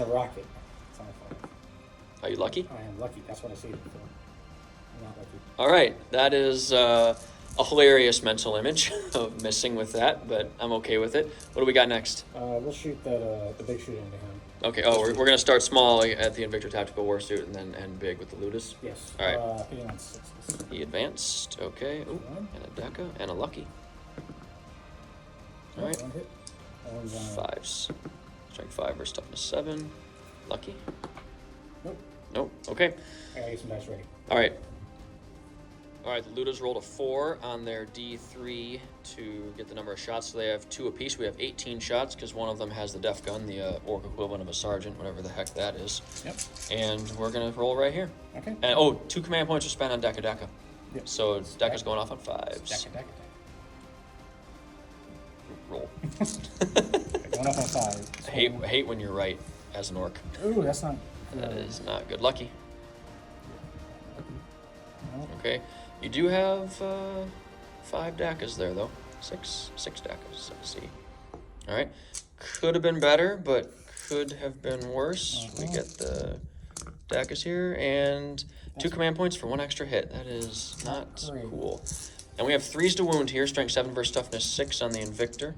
the rocket. It's on a 5. Are you lucky? I am lucky. That's what I saved it for. I'm not lucky. All right, that is a hilarious mental image of missing with that, but I'm okay with it. What do we got next? We'll shoot that the big shooter into him. Okay, we're going to start small at the Invictor Tactical Warsuit and then end big with the Ludus. Yes. All right. Hitting on 6s. He advanced. Okay. Ooh, and a Deca and a Lucky. All right. One hit. And, 5s. Strength 5 versus toughness 7. Lucky. Nope. Nope. Okay. I gotta get some dice ready. All right. All right, the Ludas rolled a 4 on their D3 to get the number of shots. So they have 2 apiece. We have 18 shots because one of them has the def gun, the Orc equivalent of a sergeant, whatever the heck that is. Yep. And we're going to roll right here. Okay. And 2 command points are spent on Deca. Yep. So Deca's going off on 5s. Deca. Roll. Going up on 5. I hate when you're right as an Orc. Ooh, that's not. That is not good. Lucky. No. Okay. You do have 5 Decas there, though. Six Decas. Let's see. All right. Could have been better, but could have been worse. We get the Decas here, and 2 command points for 1 extra hit. That is not cool. And we have 3s to wound here. Strength 7 versus toughness 6 on the Invictor.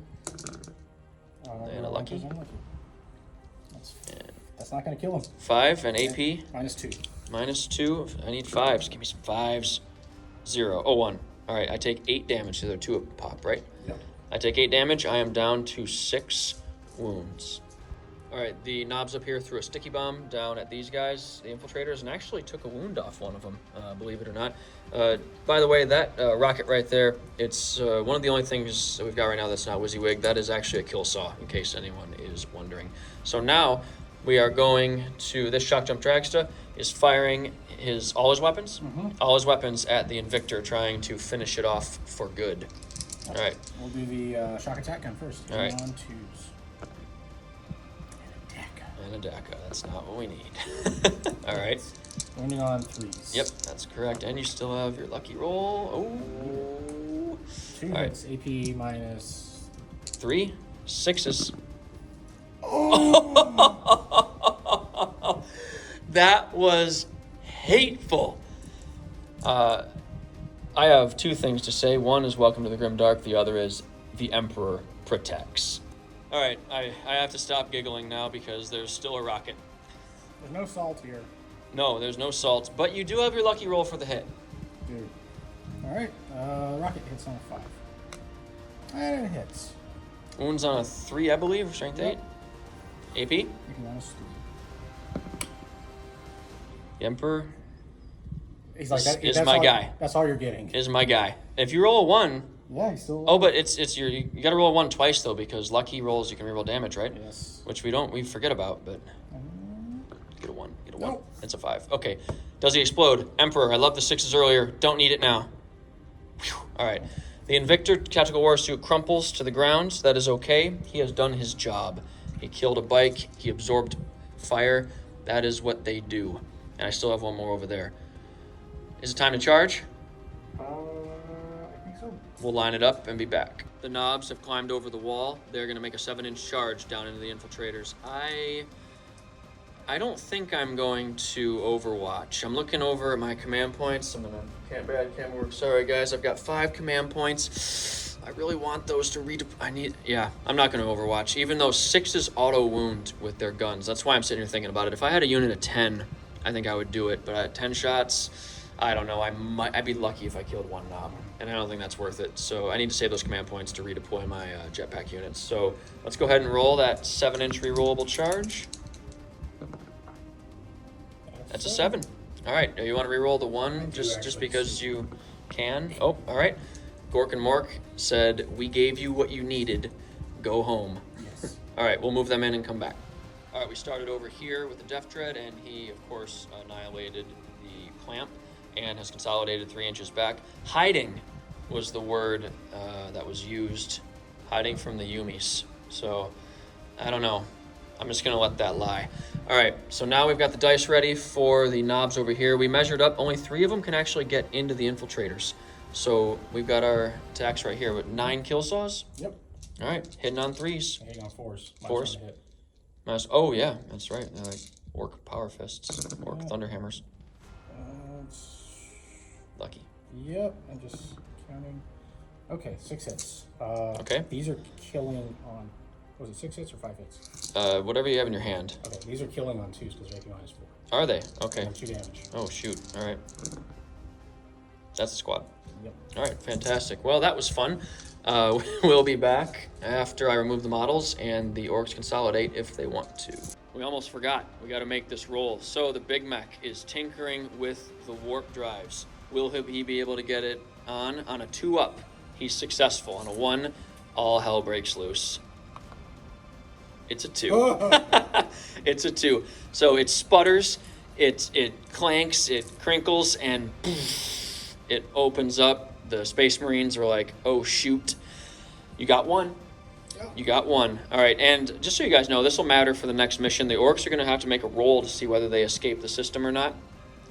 And a Lucky. That's not going to kill him. 5 and AP. -2. -2. I need 5s. Give me some 5s. 0. Oh, 1. All right, I take 8 damage. So they're 2 a pop, right? Yep. I take 8 damage. I am down to 6 wounds. All right, the knobs up here threw a sticky bomb down at these guys, the infiltrators, and actually took a wound off one of them, believe it or not. By the way, that rocket right there, it's one of the only things that we've got right now that's not WYSIWYG. That is actually a kill saw, in case anyone is wondering. So now we are going to, this shock jump dragster is firing all his weapons, at the Invictor, trying to finish it off for good. All right. We'll do the shock attack gun first. All right. On 2s. And a Deca. That's not what we need. All right. Wounding on 3s. Yep, that's correct. And you still have your lucky roll. Oh. 2 hits. AP -3. 3 6s. Oh! That was hateful. I have 2 things to say. One is welcome to the Grimdark. The other is the Emperor protects. All right, I have to stop giggling now because there's still a rocket. There's no salt here. No, there's no salt, but you do have your lucky roll for the hit. Dude. All right. Rocket hits on a 5. And it hits. Wounds on a 3, I believe. Strength 8. AP. You can -3. The Emperor He's like, is my guy. That's all you're getting. Is my guy. If you roll a 1. Yeah, he's still. Oh, but you got to roll a 1 twice though, because lucky rolls you can reroll damage, right? Yes. Which we forget about, but get a 1. Get a 1. Nope. It's a 5. Okay. Does he explode? Emperor, I love the 6s earlier. Don't need it now. Whew. All right. The Invictor Tactical Warsuit crumples to the ground. That is okay. He has done his job. He killed a bike. He absorbed fire. That is what they do. And I still have 1 more over there. Is it time to charge? I think so. We'll line it up and be back. The knobs have climbed over the wall. They're going to make a 7-inch charge down into the infiltrators. I don't think I'm going to overwatch. I'm looking over at my command points. I'm gonna can't work. Sorry guys, I've got 5 command points. I really want those to I'm not gonna overwatch. Even though 6s auto wound with their guns. That's why I'm sitting here thinking about it. If I had a unit of 10, I think I would do it. But at 10 shots, I don't know. I'd be lucky if I killed 1 knob, and I don't think that's worth it. So I need to save those command points to redeploy my jetpack units. So let's go ahead and roll that 7-inch rerollable charge. That's a 7. All right, you want to reroll the 1 just because you can? Oh, all right. Gork and Mork said, we gave you what you needed. Go home. Yes. All right, we'll move them in and come back. All right, we started over here with the Death Dread, and he, of course, annihilated the clamp and has consolidated 3 inches back. Hiding was the word that was used. Hiding from the Yumis. So, I don't know. I'm just going to let that lie. All right, so now we've got the dice ready for the knobs over here. We measured up. Only 3 of them can actually get into the infiltrators. So we've got our attacks right here with 9 kill saws. Yep. All right, hitting on 3s. Hitting on 4s. 4s. Oh, yeah, that's right. They're like orc power fists, orc thunderhammers. Lucky. Yep, I'm just counting. Okay, 6 hits. Okay. These are killing on, was it 6 hits or 5 hits? Whatever you have in your hand. Okay, these are killing on 2s because they're AP -4. Are they? Okay. 2 damage. Oh, shoot. All right. That's a squad. Yep. All right, fantastic. Well, that was fun. We'll be back after I remove the models and the orcs consolidate if they want to. We almost forgot. We got to make this roll. So the Big Mech is tinkering with the warp drives. Will he be able to get it on a 2-up? He's successful. On a 1, all hell breaks loose. It's a 2. It's a 2. So it sputters, it clanks, it crinkles, and it opens up. The Space Marines are like, oh, shoot. You got 1. You got 1. All right, and just so you guys know, this will matter for the next mission. The orcs are going to have to make a roll to see whether they escape the system or not.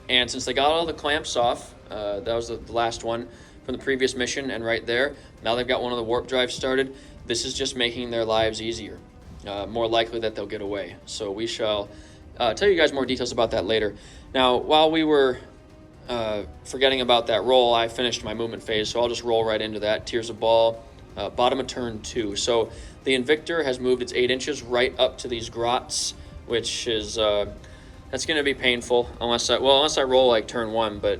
And since they got all the clamps off, that was the last one from the previous mission, and right there, now they've got one of the warp drives started. This is just making their lives easier. More likely that they'll get away. So we shall tell you guys more details about that later. Now, while we were forgetting about that roll, I finished my movement phase, so I'll just roll right into that. Tears of Baal, bottom of turn 2. So the Invictor has moved its 8 inches right up to these grots, which is that's going to be painful unless I roll like turn 1, but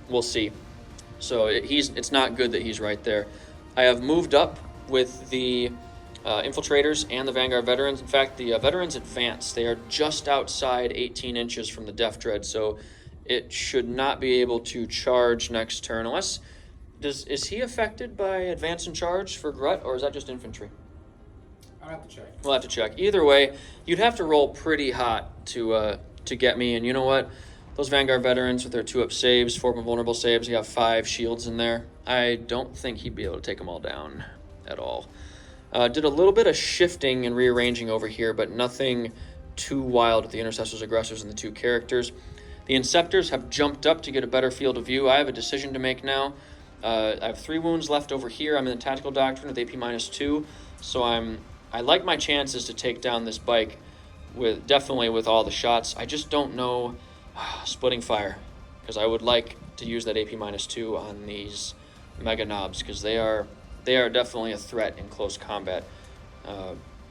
we'll see. So it's not good that he's right there. I have moved up with the infiltrators and the Vanguard veterans. In fact, the veterans advance. They are just outside 18 inches from the Death Dread, so it should not be able to charge next turn unless... Is he affected by advance and charge for Grutt, or is that just infantry? I'll have to check. We'll have to check. Either way, you'd have to roll pretty hot to get me, and you know what? Those Vanguard veterans with their 2-up saves, 4 vulnerable saves, you have 5 shields in there. I don't think he'd be able to take them all down at all. Did a little bit of shifting and rearranging over here, but nothing too wild with the Intercessors, Aggressors, and the 2 characters. The Inceptors have jumped up to get a better field of view. I have a decision to make now. I have 3 wounds left over here. I'm in the Tactical Doctrine with AP -2, so I like my chances to take down this bike definitely with all the shots. I just don't know splitting fire, because I would like to use that AP -2 on these mega knobs, because they are definitely a threat in close combat.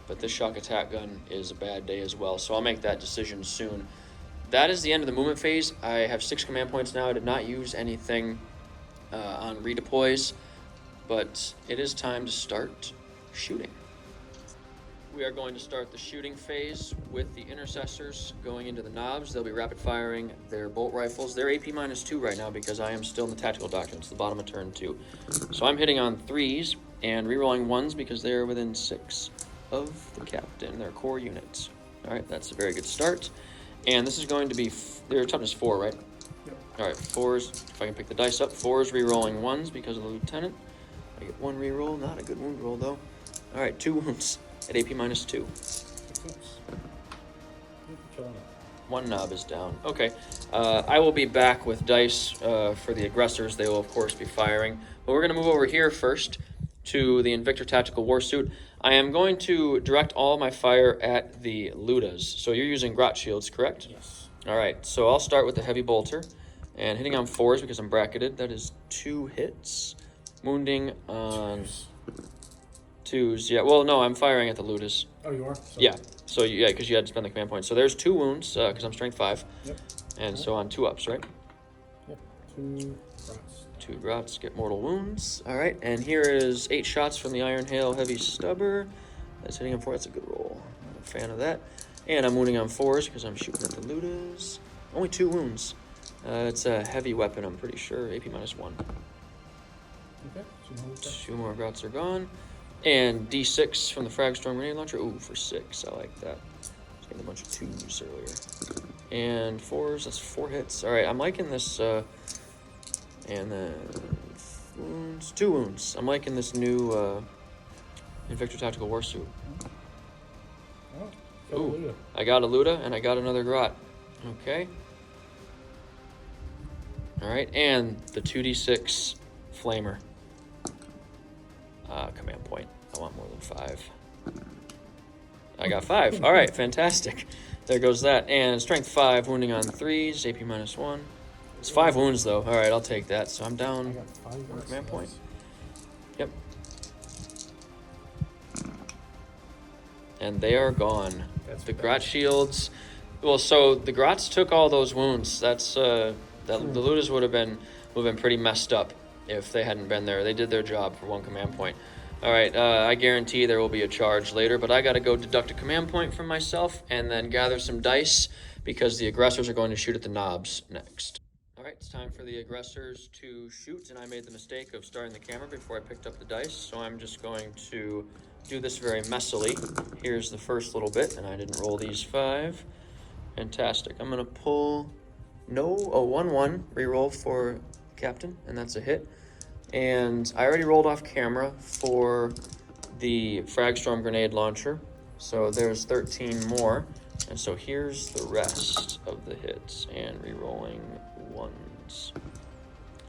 But this shock attack gun is a bad day as well, so I'll make that decision soon. That is the end of the movement phase. I have 6 command points now. I did not use anything on redeploys, but it is time to start shooting. We are going to start the shooting phase with the Intercessors going into the knobs. They'll be rapid firing their bolt rifles. They're AP -2 right now because I am still in the Tactical Doctrine. It's the bottom of turn 2. So I'm hitting on 3s and rerolling 1s because they're within 6 of the captain, their core units. All right, that's a very good start. And this is going to be, their toughness 4, right? Yep. All right, 4s, if I can pick the dice up. 4s rerolling 1s because of the lieutenant. I get 1 reroll, not a good wound roll though. All right, 2 wounds at AP -2. 1 knob is down. Okay, I will be back with dice for the aggressors. They will, of course, be firing. But we're going to move over here first to the Invictor Tactical Warsuit. I am going to direct all my fire at the Ludas. So you're using Grot Shields, correct? Yes. All right, so I'll start with the Heavy Bolter. And hitting on 4s because I'm bracketed. That is 2 hits. Wounding on 2s. Yeah, well, no, I'm firing at the Ludas. Oh, you are? So yeah, so yeah, because you had to spend the command point. So there's 2 wounds because I'm strength 5. Yep. And so on 2-ups, right? Yep. 2 grots. 2 grots get mortal wounds. All right, and here is 8 shots from the Iron Hail Heavy Stubber. That's hitting on 4. That's a good roll. I'm a fan of that. And I'm wounding on 4s because I'm shooting at the Ludas. Only 2 wounds. It's a heavy weapon, I'm pretty sure. AP -1. Okay. 2 more grots are gone. And D6 from the Fragstorm Grenade Launcher. Ooh, for 6. I like that. Just getting a bunch of 2s earlier. And 4s. That's 4 hits. All right, I'm liking this. And then wounds. 2 wounds. I'm liking this new Invictor Tactical Warsuit. Oh. Ooh, I got a Luda and I got another Grot. Okay. All right, and the 2d6 Flamer. Command point. I want more than 5. I got 5. All right, fantastic. There goes that. And strength 5, wounding on 3s, AP -1. It's 5 wounds though. All right, I'll take that. So I'm down 1 command point. Yep. And they are gone. The Grot shields. Well, so the Grots took all those wounds. That's the Ludas would have been pretty messed up if they hadn't been there. They did their job for 1 command point. All right, I guarantee there will be a charge later, but I got to go deduct a command point from myself and then gather some dice because the aggressors are going to shoot at the knobs next. All right, it's time for the aggressors to shoot, and I made the mistake of starting the camera before I picked up the dice, so I'm just going to do this very messily. Here's the first little bit, and I didn't roll these 5. Fantastic. I'm going to pull a 1-1 reroll for Captain, and that's a hit. And I already rolled off camera for the Fragstorm grenade launcher, so there's 13 more. And so here's the rest of the hits and rerolling 1s.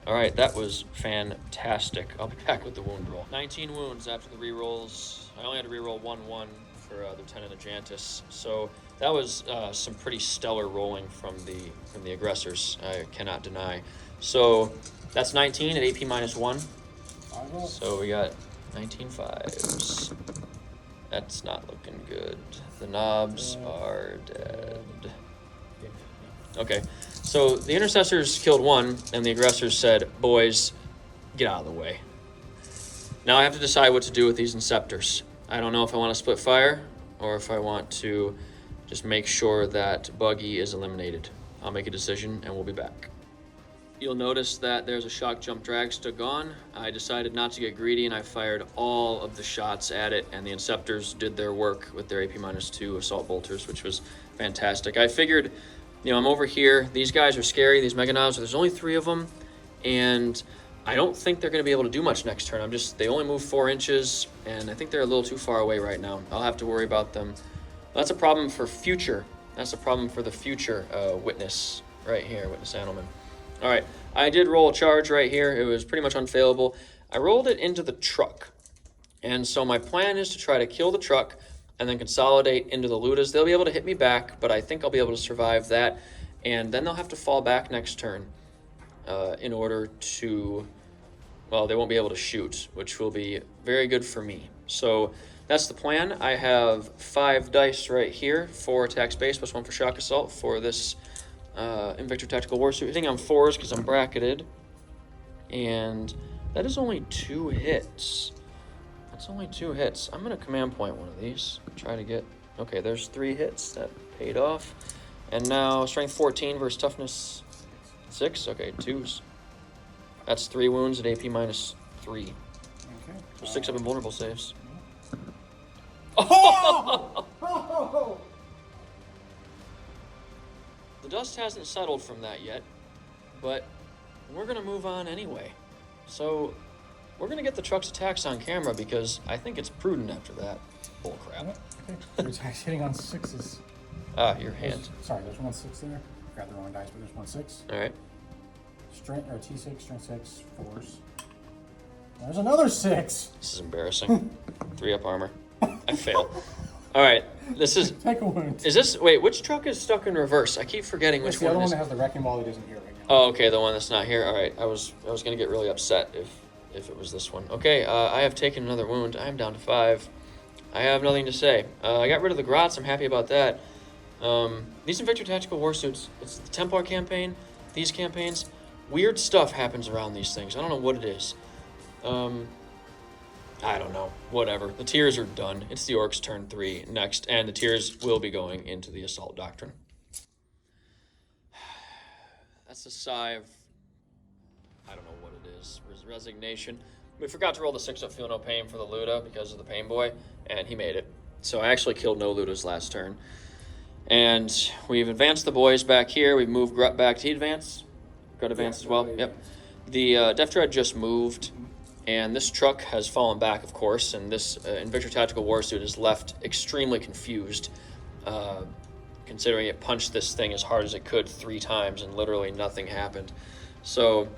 All right, that was fantastic. I'll be back with the wound roll. 19 wounds after the rerolls. I only had to reroll 1-1 for Lieutenant Ajantis, so that was some pretty stellar rolling from the aggressors. I cannot deny. So that's 19 at AP -1. So we got 19 5s. That's not looking good. The knobs are dead. Okay, so the intercessors killed 1, and the aggressors said, "Boys, get out of the way." Now I have to decide what to do with these Inceptors. I don't know if I want to split fire or if I want to just make sure that Buggy is eliminated. I'll make a decision, and we'll be back. You'll notice that there's a shock jump dragster gone. I decided not to get greedy, and I fired all of the shots at it, and the Inceptors did their work with their AP -2 assault bolters, which was fantastic. I figured, I'm over here. These guys are scary, these Mega Knobs. There's only 3 of them, and I don't think they're going to be able to do much next turn. They only move 4 inches, and I think they're a little too far away right now. I'll have to worry about them. That's a problem for future. That's a problem for the future Witness right here, Witness Animalman. All right, I did roll a charge right here. It was pretty much unfailable. I rolled it into the truck. And so my plan is to try to kill the truck and then consolidate into the Ludas. They'll be able to hit me back, but I think I'll be able to survive that. And then they'll have to fall back next turn in order to, well, they won't be able to shoot, which will be very good for me. So that's the plan. I have 5 dice right here, 4 attack space, +1 for shock assault for this Invictor Tactical Warsuit. Hitting on 4s because I'm bracketed. And that is only 2 hits. That's only 2 hits. I'm going to command point one of these. Try to get... Okay, there's 3 hits. That paid off. And now strength 14 versus toughness 6. Okay, 2s. That's 3 wounds at AP -3. Okay. So 6 have been vulnerable saves. Oh! The dust hasn't settled from that yet, but we're going to move on anyway. So we're going to get the truck's attacks on camera because I think it's prudent after that. Bullcrap. Okay, your attack's hitting on 6s. Your hand. There's 1 6 there. Got the wrong dice, but there's 1 6. All right. Strength, or T6, strength 6, 4s. There's another 6. This is embarrassing. 3 up armor. I fail. All right, this is... Take a wound. Is this... Wait, which truck is stuck in reverse? I keep forgetting which It's the one other it one is. that has the wrecking ball that isn't here right now. Oh, okay, the one that's not here. All right, I was going to get really upset if it was this one. Okay, I have taken another wound. I'm down to 5. I have nothing to say. I got rid of the Grots. I'm happy about that. These Invictor Tactical Warsuits, it's the Templar campaign, these campaigns, weird stuff happens around these things. I don't know what it is. I don't know. Whatever. The tiers are done. It's the Orks turn 3 next, and the tiers will be going into the Assault Doctrine. That's a sigh of... I don't know what it is. Resignation. We forgot to roll the 6-up Feel No Pain for the Luda because of the Pain Boy, and he made it. So I actually killed no Ludas last turn. And we've advanced the boys back here. We've moved Grut back. He advance? Grut advance as well? Yep. The Death Dread just moved. And this truck has fallen back, of course, and this Invictor Tactical Warsuit is left extremely confused. considering it punched this thing as hard as it could 3 times and literally nothing happened. So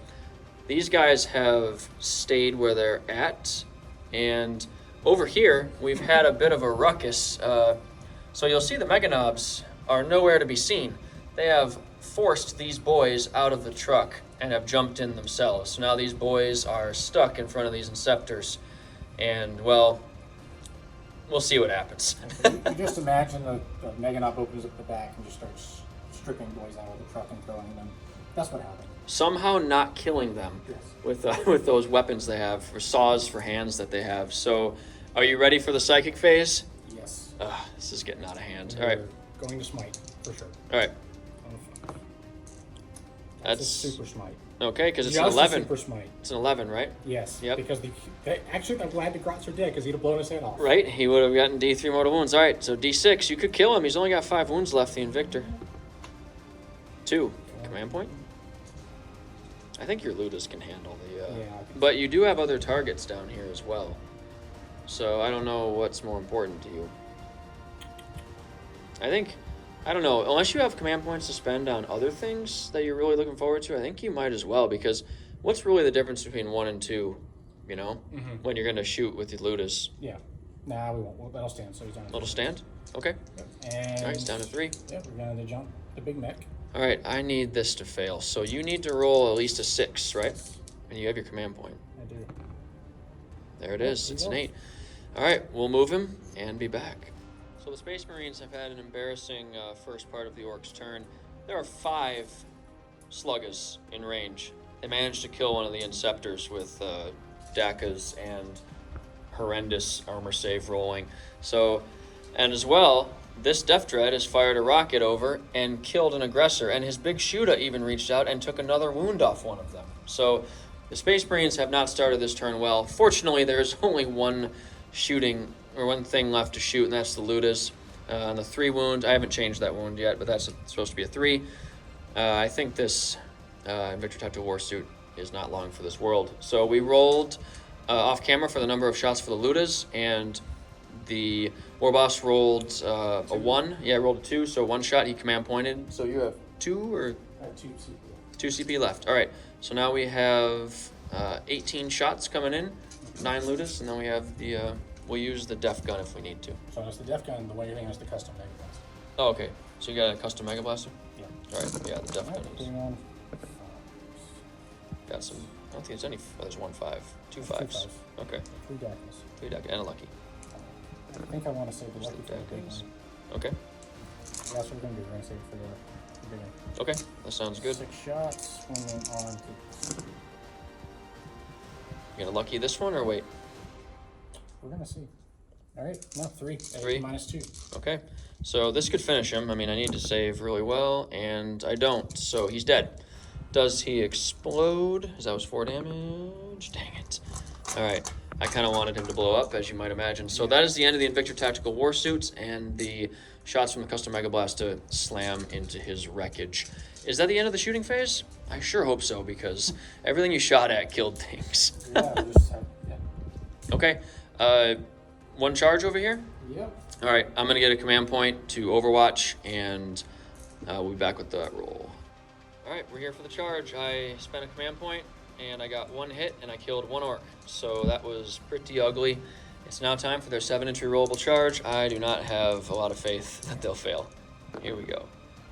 these guys have stayed where they're at, and over here we've had a bit of a ruckus. So you'll see the Meganobs are nowhere to be seen. They have forced these boys out of the truck and have jumped in themselves. So now these boys are stuck in front of these Inceptors, and well, we'll see what happens. You just imagine the Meganob opens up the back and just starts stripping boys out of the truck and throwing them. That's what happened. Somehow not killing them with those weapons they have, for saws for hands that they have. So, are you ready for the psychic phase? Yes. This is getting out of hand. All right. Going to smite, for sure. All right. That's a super smite. Okay, because it's Just an 11. A super smite. It's an 11, right? Yes. Yep. Because actually, I'm glad the Grots are dead because he'd have blown his head off. Right. He would have gotten D3 mortal wounds. All right. So D6, you could kill him. He's only got 5 wounds left. The Invictor. 2. Command point. I think your Ludas can handle the. But you do have other targets down here as well. So I don't know what's more important to you. I don't know, unless you have command points to spend on other things that you're really looking forward to, I think you might as well, because what's really the difference between 1 and 2, you know, when you're going to shoot with your Ludas? Yeah. Nah, we won't. That'll stand, so he's down to Little stand? Okay. Yep. And All right, he's down to 3. Yeah, we're going to jump the big mech. All right, I need this to fail, so you need to roll at least a 6, right? And you have your command point. I do. There it is. It's an 8. All right, we'll move him and be back. So the Space Marines have had an embarrassing first part of the Orcs' turn. There are 5 Sluggas in range. They managed to kill one of the Inceptors with Dakas and horrendous armor save rolling. So, and as well, this Death Dread has fired a rocket over and killed an aggressor, and his big Shuda even reached out and took another wound off one of them. So the Space Marines have not started this turn well. Fortunately, there's only one thing left to shoot, and that's the Ludas. On the 3 wound, I haven't changed that wound yet, but that's supposed to be a 3. I think this Invictor Tactical Warsuit is not long for this world. So we rolled off camera for the number of shots for the Ludas, and the War Boss rolled a 1. Yeah, I rolled a 2, so 1 shot he command pointed. So you have 2 or? I have 2 CP. 2 CP left. All right, so now we have 18 shots coming in, 9 Ludas, and then we have the, we'll use the Def Gun if we need to. So it's the Def Gun, the way you're thinking is the custom Mega Blast. Oh, okay. So you got a custom Mega Blaster? Yeah. All right, yeah, the Def Gun is. On. Got some, I don't think there's any, there's 1 5. 2 5s. Okay. 3 Dakas. 3 Deck and a Lucky. I think I want to save the Lucky for the big Dakas. one. Okay. That's what we're going to do. We're going to save it for the big one. Okay, that sounds good. 6 shots, swinging on to... You gonna Lucky this one or wait? We're going to see. All right, no, 3. 3? Minus 2. Okay, so this could finish him. I mean, I need to save really well, and I don't, so he's dead. Does he explode? That was 4 damage. Dang it. All right, I kind of wanted him to blow up, as you might imagine. So that is the end of the Invictor Tactical Warsuits and the shots from the Custom Mega Blast to slam into his wreckage. Is that the end of the shooting phase? I sure hope so, because everything you shot at killed things. Yeah, just have, yeah. Okay, 1 charge over here? Yep. All right, I'm going to get a command point to Overwatch, and we'll be back with that roll. All right, we're here for the charge. I spent a command point, and I got 1 hit, and I killed 1 Orc. So that was pretty ugly. It's now time for their 7-inch rollable charge. I do not have a lot of faith that they'll fail. Here we go.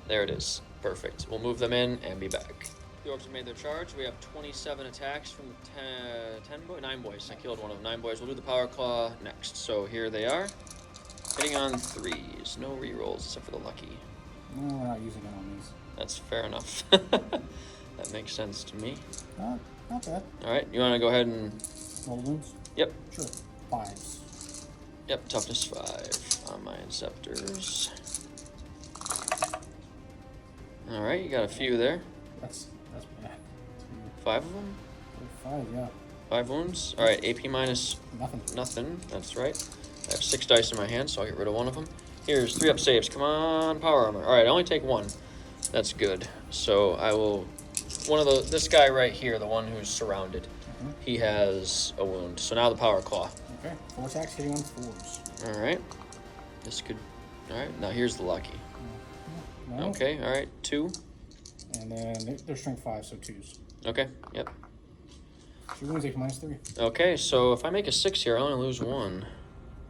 There it is. Perfect. We'll move them in and be back. The Orcs have made their charge. We have 27 attacks from 9 boys. I killed one of them. 9 boys. We'll do the Power Claw next. So here they are. Hitting on 3s. No rerolls except for the Lucky. No, we're not using it on these. That's fair enough. That makes sense to me. Not bad. All right, you want to go ahead and... Roll wounds? Yep. Sure. 5s. Yep, toughness 5 on my Inceptors. All right, you got a few there. That's bad. 5 of them? 5, yeah. 5 wounds. All right, AP minus Nothing. That's right. I have 6 dice in my hand, so I'll get rid of 1 of them. Here's 3 up saves. Come on, power armor. All right, I only take 1. That's good. So I will... This guy right here, the one who's surrounded, he has a wound. So now the Power Claw. Okay, 4 attacks hitting on 4s. All right. This could All right, now here's the lucky. No. Okay, all right, 2. And then they're strength 5, so 2s. Okay, yep. 2 wounds, AP -3. Okay, so if I make a 6 here, I only lose 1.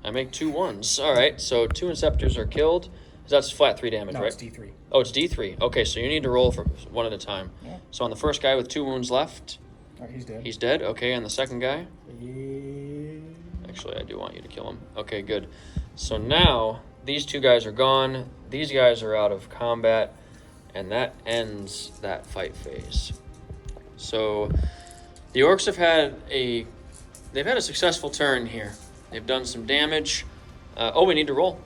I make 2 1s. All right, so 2 Inceptors are killed. That's flat 3 damage, No, right? it's D3. Oh, it's D3. Okay, so you need to roll for one at a time. Yeah. So on the first guy with 2 wounds left, All right, he's dead. he's dead. Okay, and the second guy? Yeah. Actually, I do want you to kill him. Okay, good. So now, these 2 guys are gone. These guys are out of combat. And that ends that fight phase. So the Orcs have had a successful turn here. They've done some damage. We need to roll.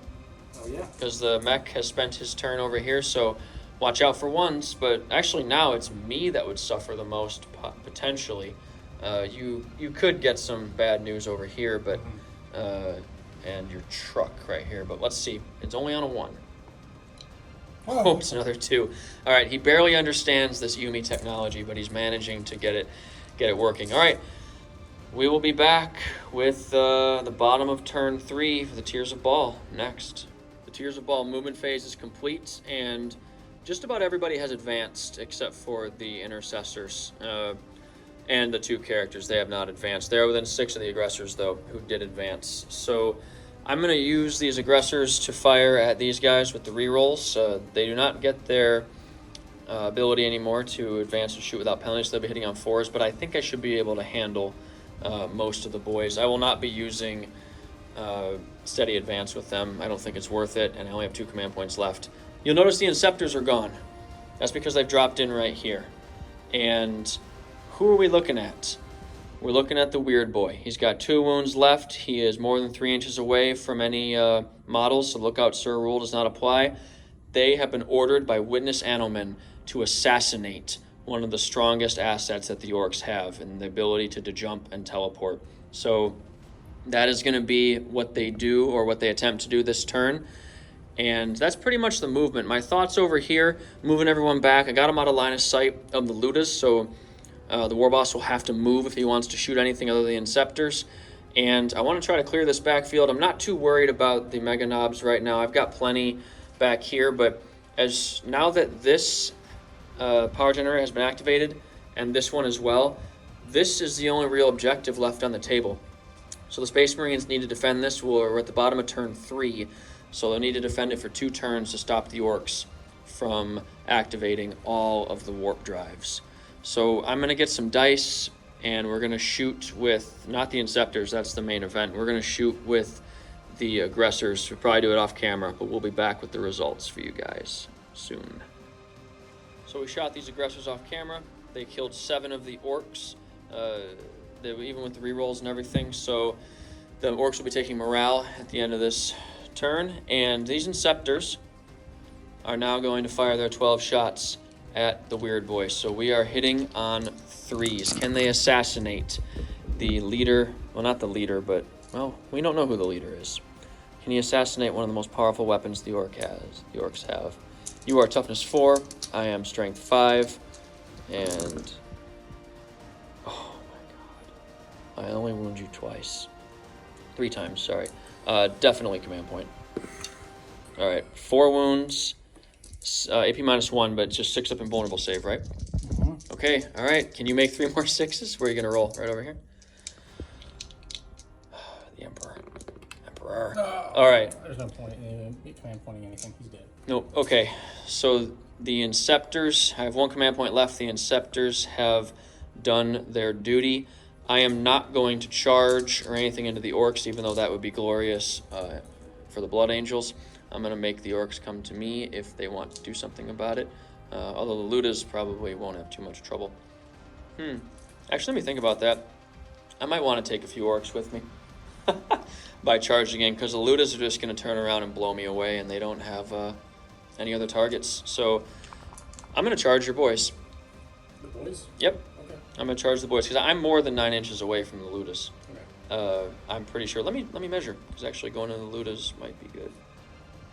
Oh, yeah. Because the mech has spent his turn over here, so watch out for 1s. But actually now it's me that would suffer the most, potentially. You could get some bad news over here, but and your truck right here. But let's see. It's only on a 1. Oh, it's another 2. All right, he barely understands this Yumi technology, but he's managing to get it working. All right, we will be back with the bottom of turn 3 for the Tears of Baal next. The Tears of Baal movement phase is complete, and just about everybody has advanced except for the Intercessors and the 2 characters. They have not advanced. They're within 6 of the aggressors, though, who did advance. So I'm going to use these aggressors to fire at these guys with the rerolls. They do not get their ability anymore to advance and shoot without penalties. They'll be hitting on 4s, but I think I should be able to handle most of the boys. I will not be using steady advance with them. I don't think it's worth it, and I only have 2 command points left. You'll notice the Inceptors are gone. That's because they've dropped in right here. And who are we looking at? We're looking at the weird boy. He's got 2 wounds left. He is more than 3 inches away from any models, so look out, Sir Rule does not apply. They have been ordered by Witness Annelman to assassinate one of the strongest assets that the Orcs have, and the ability to jump and teleport. So that is going to be what they do, or what they attempt to do this turn. And that's pretty much the movement. My thoughts over here, moving everyone back. I got him out of line of sight of the Ludas, so the War Boss will have to move if he wants to shoot anything other than the Inceptors. And I want to try to clear this backfield. I'm not too worried about the Mega Knobs right now. I've got plenty back here, but now that this power generator has been activated, and this one as well, this is the only real objective left on the table. So the Space Marines need to defend this. We're at the bottom of turn 3, so they'll need to defend it for 2 turns to stop the Orcs from activating all of the warp drives. So I'm going to get some dice, and we're going to shoot with, not the Inceptors, that's the main event. We're going to shoot with the aggressors. We'll probably do it off camera, but we'll be back with the results for you guys soon. So we shot these aggressors off camera. They killed 7 of the Orcs, even with the rerolls and everything. So the Orcs will be taking morale at the end of this turn, and these Inceptors are now going to fire their 12 shots at the weird boy. So we are hitting on 3s. Can they assassinate the leader? Well, not the leader, but, well, we don't know who the leader is. Can he assassinate one of the most powerful weapons the Orcs have? You are toughness 4. I am strength 5. And oh my god, I only wound you twice. 3 times, sorry. Definitely command point. All right, 4 wounds. AP -1, but just 6 up invulnerable save, right? Mm-hmm. Okay, all right. Can you make 3 more 6s? Where are you going to roll? Right over here? The Emperor. Emperor. All right. There's no point in command pointing anything. He's dead. No, okay. So the Inceptors, I have 1 command point left. The Inceptors have done their duty. I am not going to charge or anything into the Orcs, even though that would be glorious for the Blood Angels. I'm going to make the Orcs come to me if they want to do something about it. Although the Ludas probably won't have too much trouble. Actually, let me think about that. I might want to take a few Orcs with me by charging in, because the Ludas are just going to turn around and blow me away, and they don't have any other targets. So I'm going to charge your boys. The boys? Yep. Okay. I'm going to charge the boys, because I'm more than 9 inches away from the Ludas. Okay. I'm pretty sure. Let me measure, because actually going to the Ludas might be good.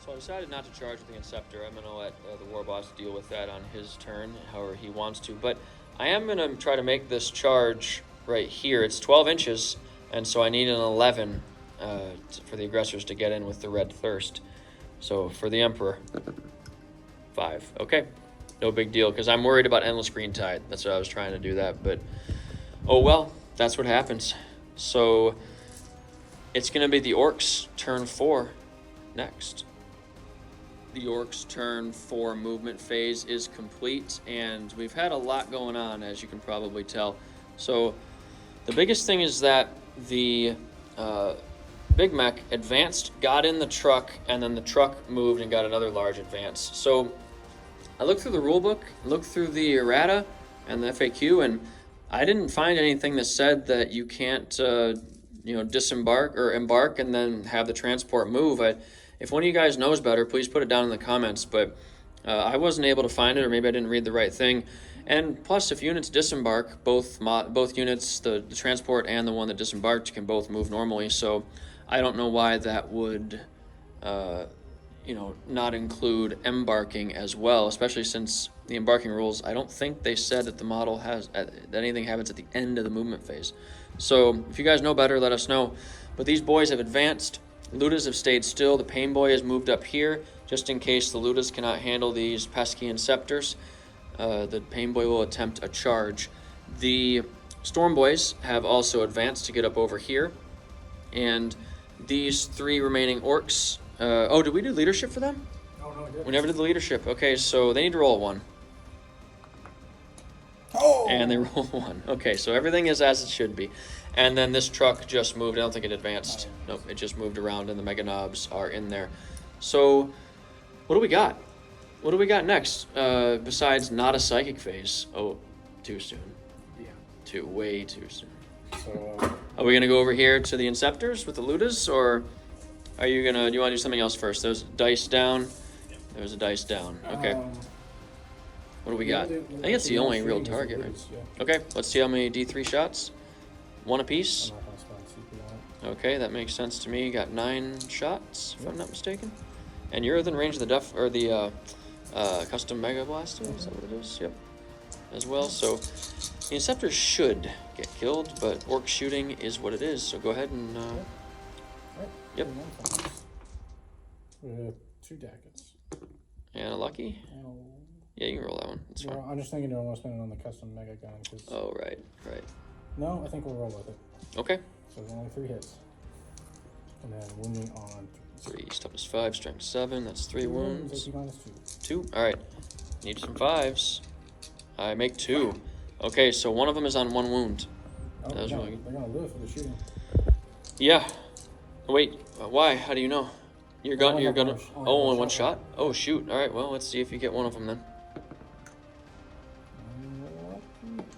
So I decided not to charge with the Inceptor. I'm going to let the War Boss deal with that on his turn, however he wants to. But I am going to try to make this charge right here. It's 12 inches, and so I need an 11 for the aggressors to get in with the Red Thirst. So for the Emperor, 5. Okay, no big deal, because I'm worried about Endless Green Tide. That's what I was trying to do that, but oh well, that's what happens. So it's going to be the Orks' turn 4 next. The Orks' turn 4 movement phase is complete, and we've had a lot going on, as you can probably tell. So the biggest thing is that the Big Mech advanced, got in the truck, and then the truck moved and got another large advance. So I looked through the rulebook, looked through the errata and the FAQ, and I didn't find anything that said that you can't, disembark or embark and then have the transport move. If one of you guys knows better, please put it down in the comments. But I wasn't able to find it, or maybe I didn't read the right thing. And plus, if units disembark, both units, the transport and the one that disembarked, can both move normally. So I don't know why that would, not include embarking as well, especially since the embarking rules, I don't think they said that the model has that anything happens at the end of the movement phase. So if you guys know better, let us know. But these boys have advanced. Ludas have stayed still. The Pain Boy has moved up here just in case the Ludas cannot handle these pesky Inceptors. The Pain Boy will attempt a charge. The Storm Boys have also advanced to get up over here. And these 3 remaining Orks... did we do leadership for them? Oh, no, I didn't. We never did the leadership. Okay, so they need to roll a 1. Oh! And they roll 1. Okay, so everything is as it should be. And then this truck just moved. I don't think it advanced. Nope, it just moved around, and the Mega Knobs are in there. So, what do we got? What do we got next? Besides not a psychic phase. Oh, too soon. Yeah. Way too soon. So, Are we gonna go over here to the Inceptors with the Ludas, or are you gonna? Do you want to do something else first? There's dice down. There's a dice down. Okay. What do we got? I think it's the only real target, right? Yeah. Okay. Let's see how many D3 shots. 1 apiece. I'm not gonna spend CP on it. Okay, that makes sense to me. You got 9 shots, if I'm not mistaken. And you're within range of the custom Mega Blaster. Is that what it is? Yep. As well. So the Inceptors should get killed, but Orc shooting is what it is. So go ahead and. Right. Yep. 2 daggers. And a lucky. Yeah, you can roll that one. That's fine. Well, I'm just thinking, do I want to spend it on the custom Mega Gun? Cause Oh, right. no, I think we'll roll with it. Okay. So there's only 3 hits. And then wounding on 3, toughness 5, strength 7. That's 3 wounds. AP minus 2. 2. All right. Need some 5s. I make 2. Okay, so one of them is on 1 wound. Oh, That was really good. They're gonna live for the shooting. Yeah. Wait. Why? How do you know? You're gonna. only You're have gonna. one- Oh, only in one one shot. shot. Oh shoot. All right. Well, let's see if you get one of them then.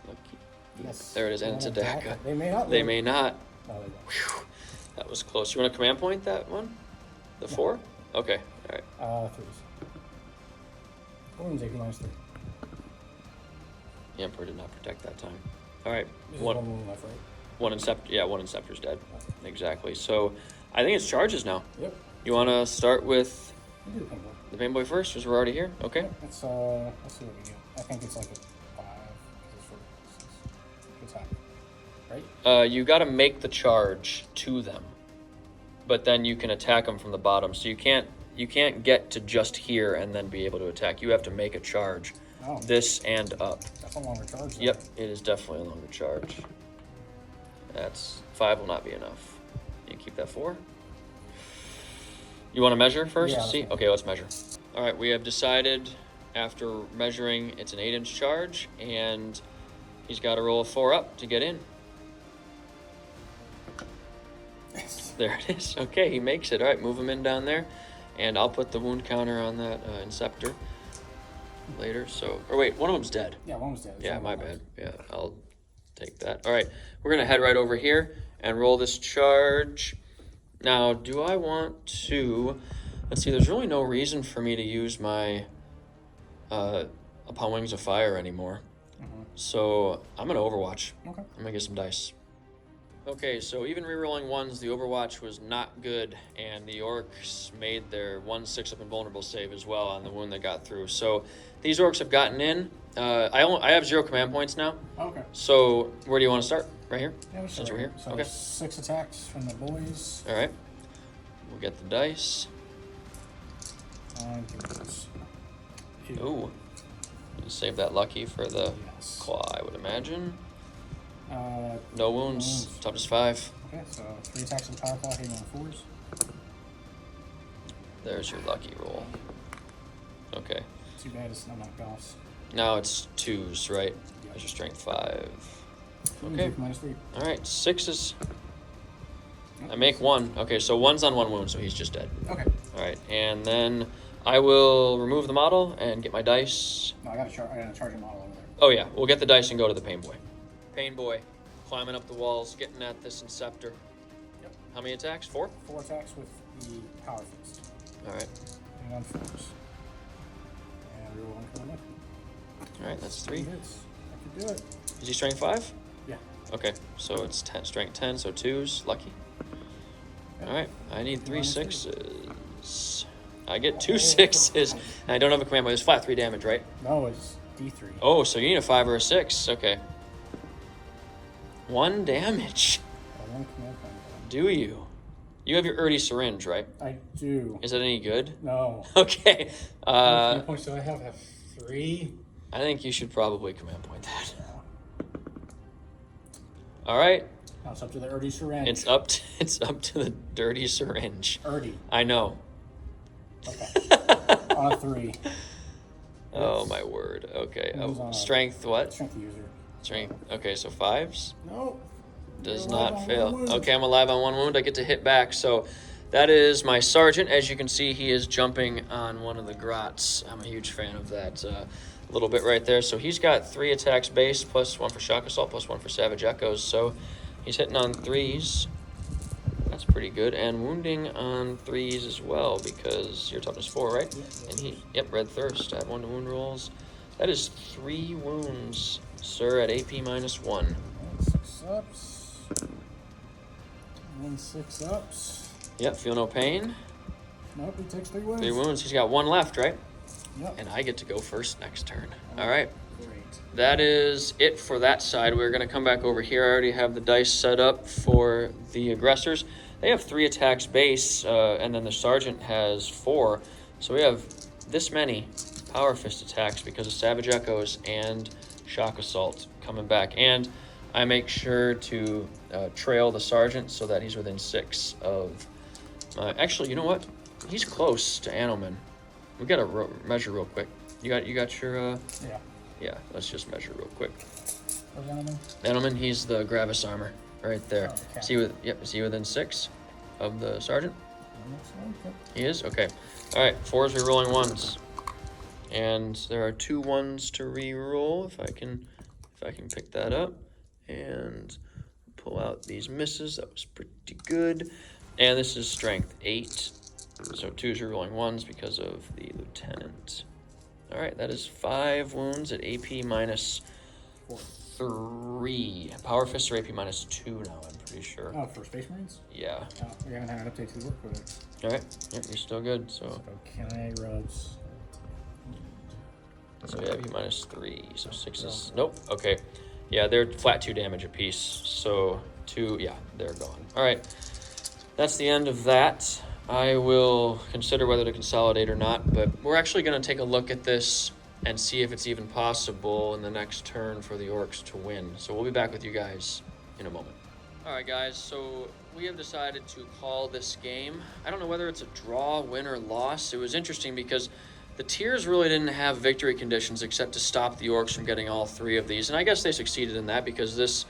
Lucky. Yes. There it is, and it's a Attack. DACA. They may not. They live. may not. No, they won't. Whew. That was close. You want to command point that one? The 4? Okay. All right. 3s. Wounds AP minus 3. The Emperor did not protect that time. All right. This is One. one wound left, right? One Inceptor. Yeah, one Inceptor's dead. Exactly. So, I think it's charges now. Yep. You want to start with We do the pinball. the Pain Boy first, because we're already here. Okay. Let's see what we get. I think it's like a 5. It's attack. Right? You got to make the charge to them, but then you can attack them from the bottom. So you can't get to just here and then be able to attack. You have to make a charge. Oh, This and up. that's a longer charge. though. Yep, it is definitely a longer charge. That's 5 will not be enough. You keep that 4. You want to measure first? Yeah, See? that's fine. Okay, let's measure. All right, we have decided after measuring it's an 8-inch charge, and he's got to roll a 4 up to get in. There it is. Okay, he makes it. All right, move him in down there, and I'll put the wound counter on that Inceptor later. So, or wait, one of them's dead. Yeah, one was dead. There's Yeah, one my left. bad. Yeah, I'll take that. All right, we're gonna head right over here and roll this charge. Now, do I want to? Let's see. There's really no reason for me to use my Upon Wings of Fire anymore. So I'm gonna Overwatch. Okay. I'm gonna get some dice. Okay, so even rerolling 1s, the Overwatch was not good, and the Orcs made their 1 6-up invulnerable save as well on the wound that got through. So these Orcs have gotten in. I have 0 command points now. Okay. So where do you want to start? Right here? Yeah, we Since start we're here? So Okay. 6 attacks from the boys. All right. We'll get the dice. Ooh. Save that lucky for the Yes. claw, I would imagine. No wounds. wounds. Toughness 5. Okay, so 3 attacks with power claw hitting on 4s. There's your lucky roll. Okay. Too bad it's not knockoffs. Now it's 2s, right? Yep. There's your strength 5. Wounds Okay. with -3. All right, 6s. I make 1. Okay, so 1's on 1 wound, so he's just dead. Okay. All right, and then I will remove the model and get my dice. No, I got a charging model over there. Oh yeah, we'll get the dice and go to the Pain Boy. Pain Boy, climbing up the walls, getting at this Inceptor. Yep. How many attacks? 4? 4 attacks with the power fist. All right. Hitting on 4s. And reroll 1 for the weapon. All right, that's 3. Hits. I can do it. Is he strength 5? Yeah. Okay, so it's 10, strength 10, so 2s, lucky. Yep. All right, I need 3 Minus 3. 6s. I get 2 6s, and I don't have a command point. It's flat 3 damage, right? No, it's D3. Oh, so you need a 5 or a 6. Okay. 1 damage. 1 command point. Do you? You have your Erdy syringe, right? I do. Is it any good? No. Okay. How many points do I have? I have 3. I think you should probably command point that. All right. Now it's up to the Erdy syringe. It's up to the dirty syringe. Erdy. I know. Okay. On a 3. Oh my word. Okay. Who's on a- Strength what? Strength user. Strength. Okay, so 5s. No. Does You're alive not on fail. 1 wound. Okay, I'm alive on 1 wound. I get to hit back. So that is my sergeant. As you can see, he is jumping on one of the grots. I'm a huge fan of that little bit right there. So he's got 3 attacks base, plus 1 for shock assault, plus 1 for savage echoes. So he's hitting on 3s. That's pretty good. And wounding on 3s as well, because you're toughness 4, right? Yep, Red Thirst. Add 1 to wound rolls. That is 3 wounds, sir, at AP -1. 6 ups. 1 6 ups. Yep, feel no pain. Nope, he takes 3 wounds. 3 wounds. He's got 1 left, right? Yep. And I get to go first next turn. All right. Great. That is it for that side. We're going to come back over here. I already have the dice set up for the aggressors. They have 3 attacks base, and then the sergeant has 4. So we have this many power fist attacks because of savage echoes and shock assault coming back. And I make sure to trail the sergeant so that he's within 6 of... actually, you know what? He's close to Anoman. We got to measure real quick. You got your... Yeah. Yeah, let's just measure real quick. Where's Anoman? Anoman, he's the Gravis armor right there. Oh, okay. Is he within 6 of the sergeant? Okay. He is? Okay. All right, 4s re-rolling 1s. And there are 2 1s to re-roll if I can pick that up. And pull out these misses. That was pretty good. And this is strength 8. So 2s re-rolling 1s because of the lieutenant. All right, that is 5 wounds at AP -3. Power fists are AP -2 now, I'm pretty sure. Oh, for Space Marines? Yeah. Oh, we haven't had an update to the work with it. All right. Yep, you're still good. So Okay, rubs. yeah, AP -3. So 6s. Nope. Okay. Yeah, they're flat 2 damage apiece. So 2. Yeah, they're gone. All right. That's the end of that. I will consider whether to consolidate or not, but we're actually going to take a look at this and see if it's even possible in the next turn for the Orks to win. So we'll be back with you guys in a moment. All right, guys, so we have decided to call this game. I don't know whether it's a draw, win, or loss. It was interesting because the tiers really didn't have victory conditions except to stop the Orks from getting all 3 of these, and I guess they succeeded in that because this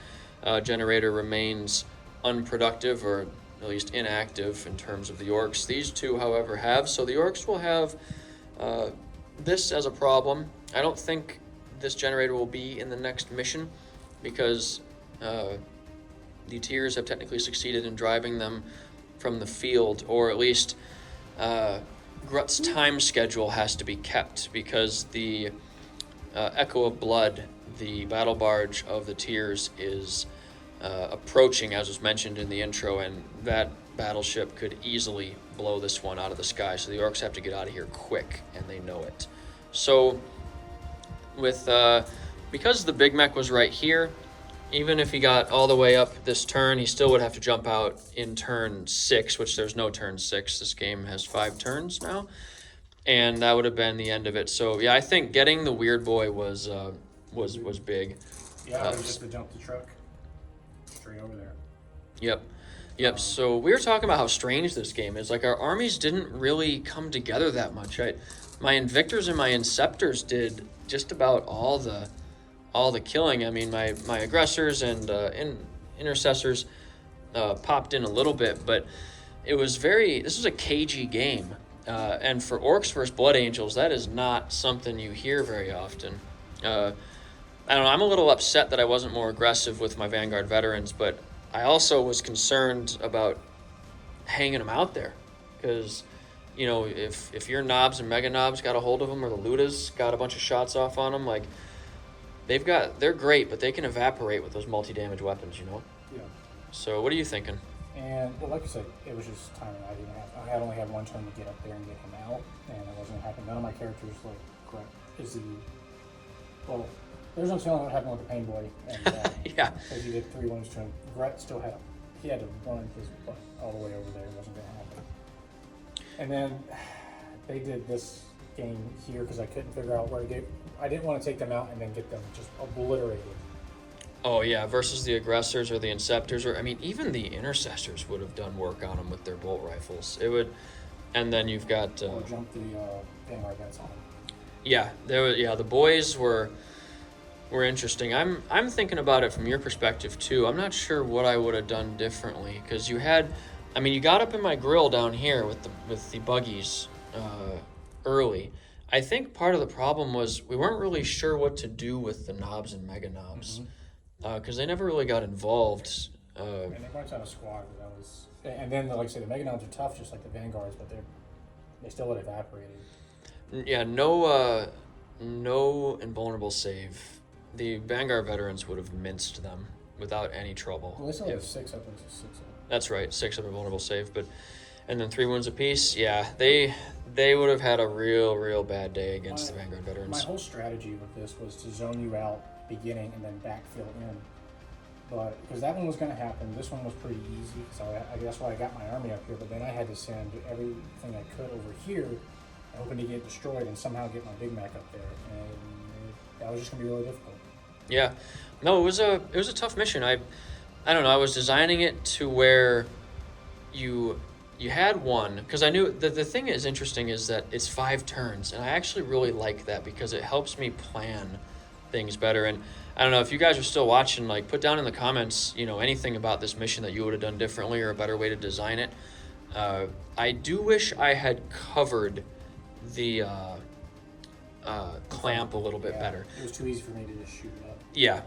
generator remains unproductive, or at least inactive in terms of the Orks. These 2, however, have. So the Orks will have this as a problem. I don't think this generator will be in the next mission because the tiers have technically succeeded in driving them from the field, or at least Grut's time schedule has to be kept because the Echo of Blood, the battle barge of the tiers, is approaching, as was mentioned in the intro, and that battleship could easily blow this one out of the sky. So the Orks have to get out of here quick, and they know it. So with because the big mech was right here, even if he got all the way up this turn, he still would have to jump out in turn 6, which there's no turn 6. This game has 5 turns now. and that would have been the end of it. So yeah, I think getting the weird boy was big. Yeah, it was just to jump the truck straight over there. Yep. So we were talking about how strange this game is. Like, our armies didn't really come together that much. My Invictors and my Inceptors did just about all the killing. I mean, my aggressors and intercessors popped in a little bit, but this was a cagey game. And for Orks versus Blood Angels, that is not something you hear very often. I don't know, I'm a little upset that I wasn't more aggressive with my Vanguard veterans, but I also was concerned about hanging them out there. Because, you know, if your knobs and mega knobs got a hold of them, or the Ludas got a bunch of shots off on them, like, they're great, but they can evaporate with those multi-damage weapons, you know? Yeah. So what are you thinking? And well, like I said, it was just timing. I had only had one turn to get up there and get him out, and it wasn't happening. None of my characters there's no telling what happened with the Pain Boy. And, yeah. Because he did 3 wounds to him. Gret still had he had to run his butt all the way over there. It wasn't going to happen. And then they did this game here because I couldn't figure out where to get. I didn't want to take them out and then get them just obliterated. Oh yeah, versus the aggressors or the Inceptors, or I mean, even the Intercessors would have done work on them with their bolt rifles. It would, and then you've got or jump the Vanguard vents on them. Yeah, the boys were interesting. I'm thinking about it from your perspective too. I'm not sure what I would have done differently, because you got up in my grill down here with the buggies early. I think part of the problem was we weren't really sure what to do with the knobs and mega knobs, because they never really got involved. And they wiped out a squad. And then, like I said, the mega knobs are tough, just like the Vanguards, but they still would have evaporated. Yeah, no invulnerable save. The Vanguard veterans would have minced them without any trouble. Well, they still have 6 up. That's right, 6 of invulnerable save, and then 3 wounds apiece. Yeah, they would have had a real bad day against the Vanguard veterans. My whole strategy with this was to zone you out beginning and then backfill in. But because that one was going to happen, this one was pretty easy. So that's why I got my army up here. But then I had to send everything I could over here, hoping to get destroyed and somehow get my Big Mac up there. And that was just going to be really difficult. Yeah, no, it was a tough mission. I don't know. I was designing it to where you had one, because I knew that the thing is interesting is that it's 5 turns, and I actually really like that because it helps me plan things better. And I don't know if you guys are still watching, like, put down in the comments, you know, anything about this mission that you would have done differently or a better way to design it. I do wish I had covered the clamp a little bit better. It was too easy for me to just shoot it up. Yeah,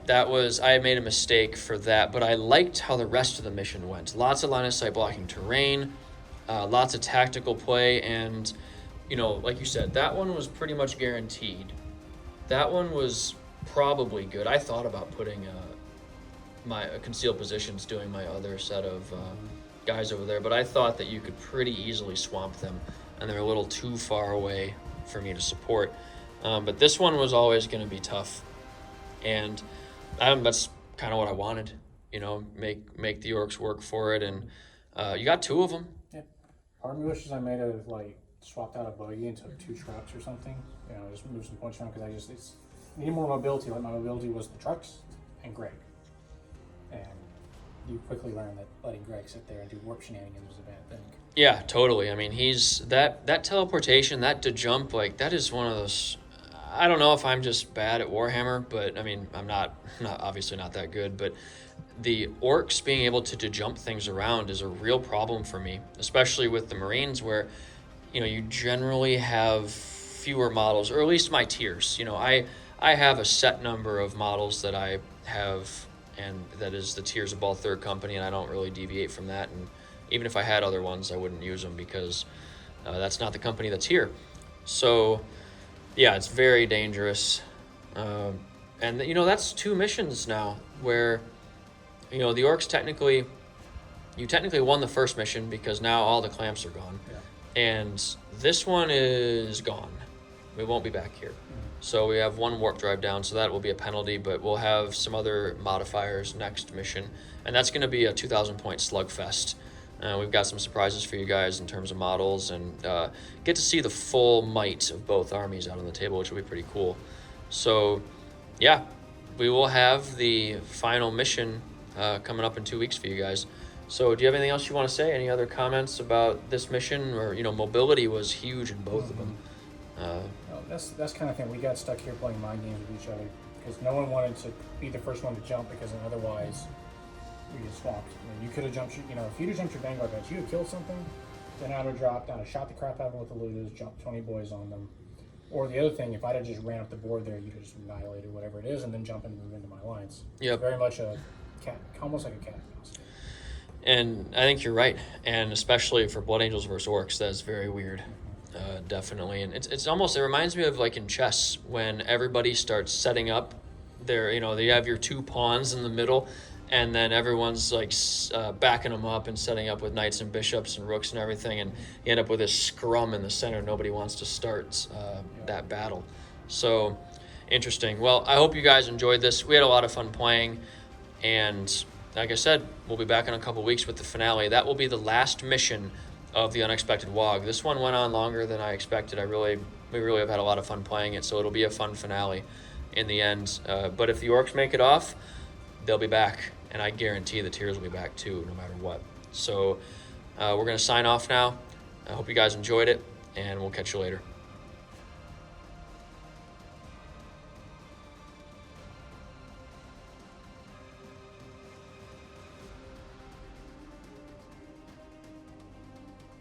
I made a mistake for that, but I liked how the rest of the mission went. Lots of line of sight blocking terrain, lots of tactical play, and, you know, like you said, that one was pretty much guaranteed. That one was probably good. I thought about putting my concealed positions, doing my other set of guys over there, but I thought that you could pretty easily swamp them, and they're a little too far away for me to support. But this one was always going to be tough, and that's kind of what I wanted. You know, make the Orks work for it, and you got 2 of them. Yeah. Part of me wishes I might have swapped out a buggy and took 2 trucks or something. You know, just move some points around because I needed more mobility. Like, my mobility was the trucks and Greg, and you quickly learn that letting Greg sit there and do warp shenanigans was a bad thing. Yeah, totally. I mean, he's that teleportation, that to jump, like, that is one of those. I don't know if I'm just bad at Warhammer, but I mean, I'm not obviously not that good, but the Orks being able to jump things around is a real problem for me, especially with the Marines, where, you know, you generally have fewer models, or at least my tiers. You know, I have a set number of models that I have, and that is the tiers of Baal 3rd Company, and I don't really deviate from that. And even if I had other ones, I wouldn't use them because that's not the company that's here. So yeah, it's very dangerous. And, you know, that's 2 missions now where, you know, the Orks technically won the first mission because now all the clamps are gone. Yeah. And this one is gone. We won't be back here. So we have 1 warp drive down, so that will be a penalty, but we'll have some other modifiers next mission. And that's going to be a 2,000 point slugfest We've got some surprises for you guys in terms of models, and get to see the full might of both armies out on the table, which will be pretty cool. So, yeah, we will have the final mission coming up in 2 weeks for you guys. So, do you have anything else you want to say? Any other comments about this mission? Or, mobility was huge in both of them. That's kind of thing. We got stuck here playing mind games with each other because no one wanted to be the first one to jump, because then otherwise we get swamped. You could have jumped, if you'd have jumped your Vanguard badge, you'd have killed something, then I'd have dropped down, shot the crap out of them with the looters, jumped 20 boys on them. Or the other thing, if I'd have just ran up the board there, you'd have just annihilated whatever it is and then jump and move into my lines. Yep. Very much a cat, almost like a cat and mouse. And I think you're right, and especially for Blood Angels versus Orcs, that's very weird. Definitely, and it's almost, it reminds me of like in chess when everybody starts setting up their, you have your 2 pawns in the middle, and then everyone's like backing them up and setting up with knights and bishops and rooks and everything, and you end up with this scrum in the center. Nobody wants to start that battle. So interesting. Well, I hope you guys enjoyed this. We had a lot of fun playing, and like I said, we'll be back in a couple weeks with the finale. That will be the last mission of the Unexpected Waaagh. This one went on longer than I expected. We really have had a lot of fun playing it, so it'll be a fun finale in the end. But if the Orcs make it off, they'll be back, and I guarantee the Tiers will be back too, no matter what. So we're going to sign off now. I hope you guys enjoyed it, and we'll catch you later.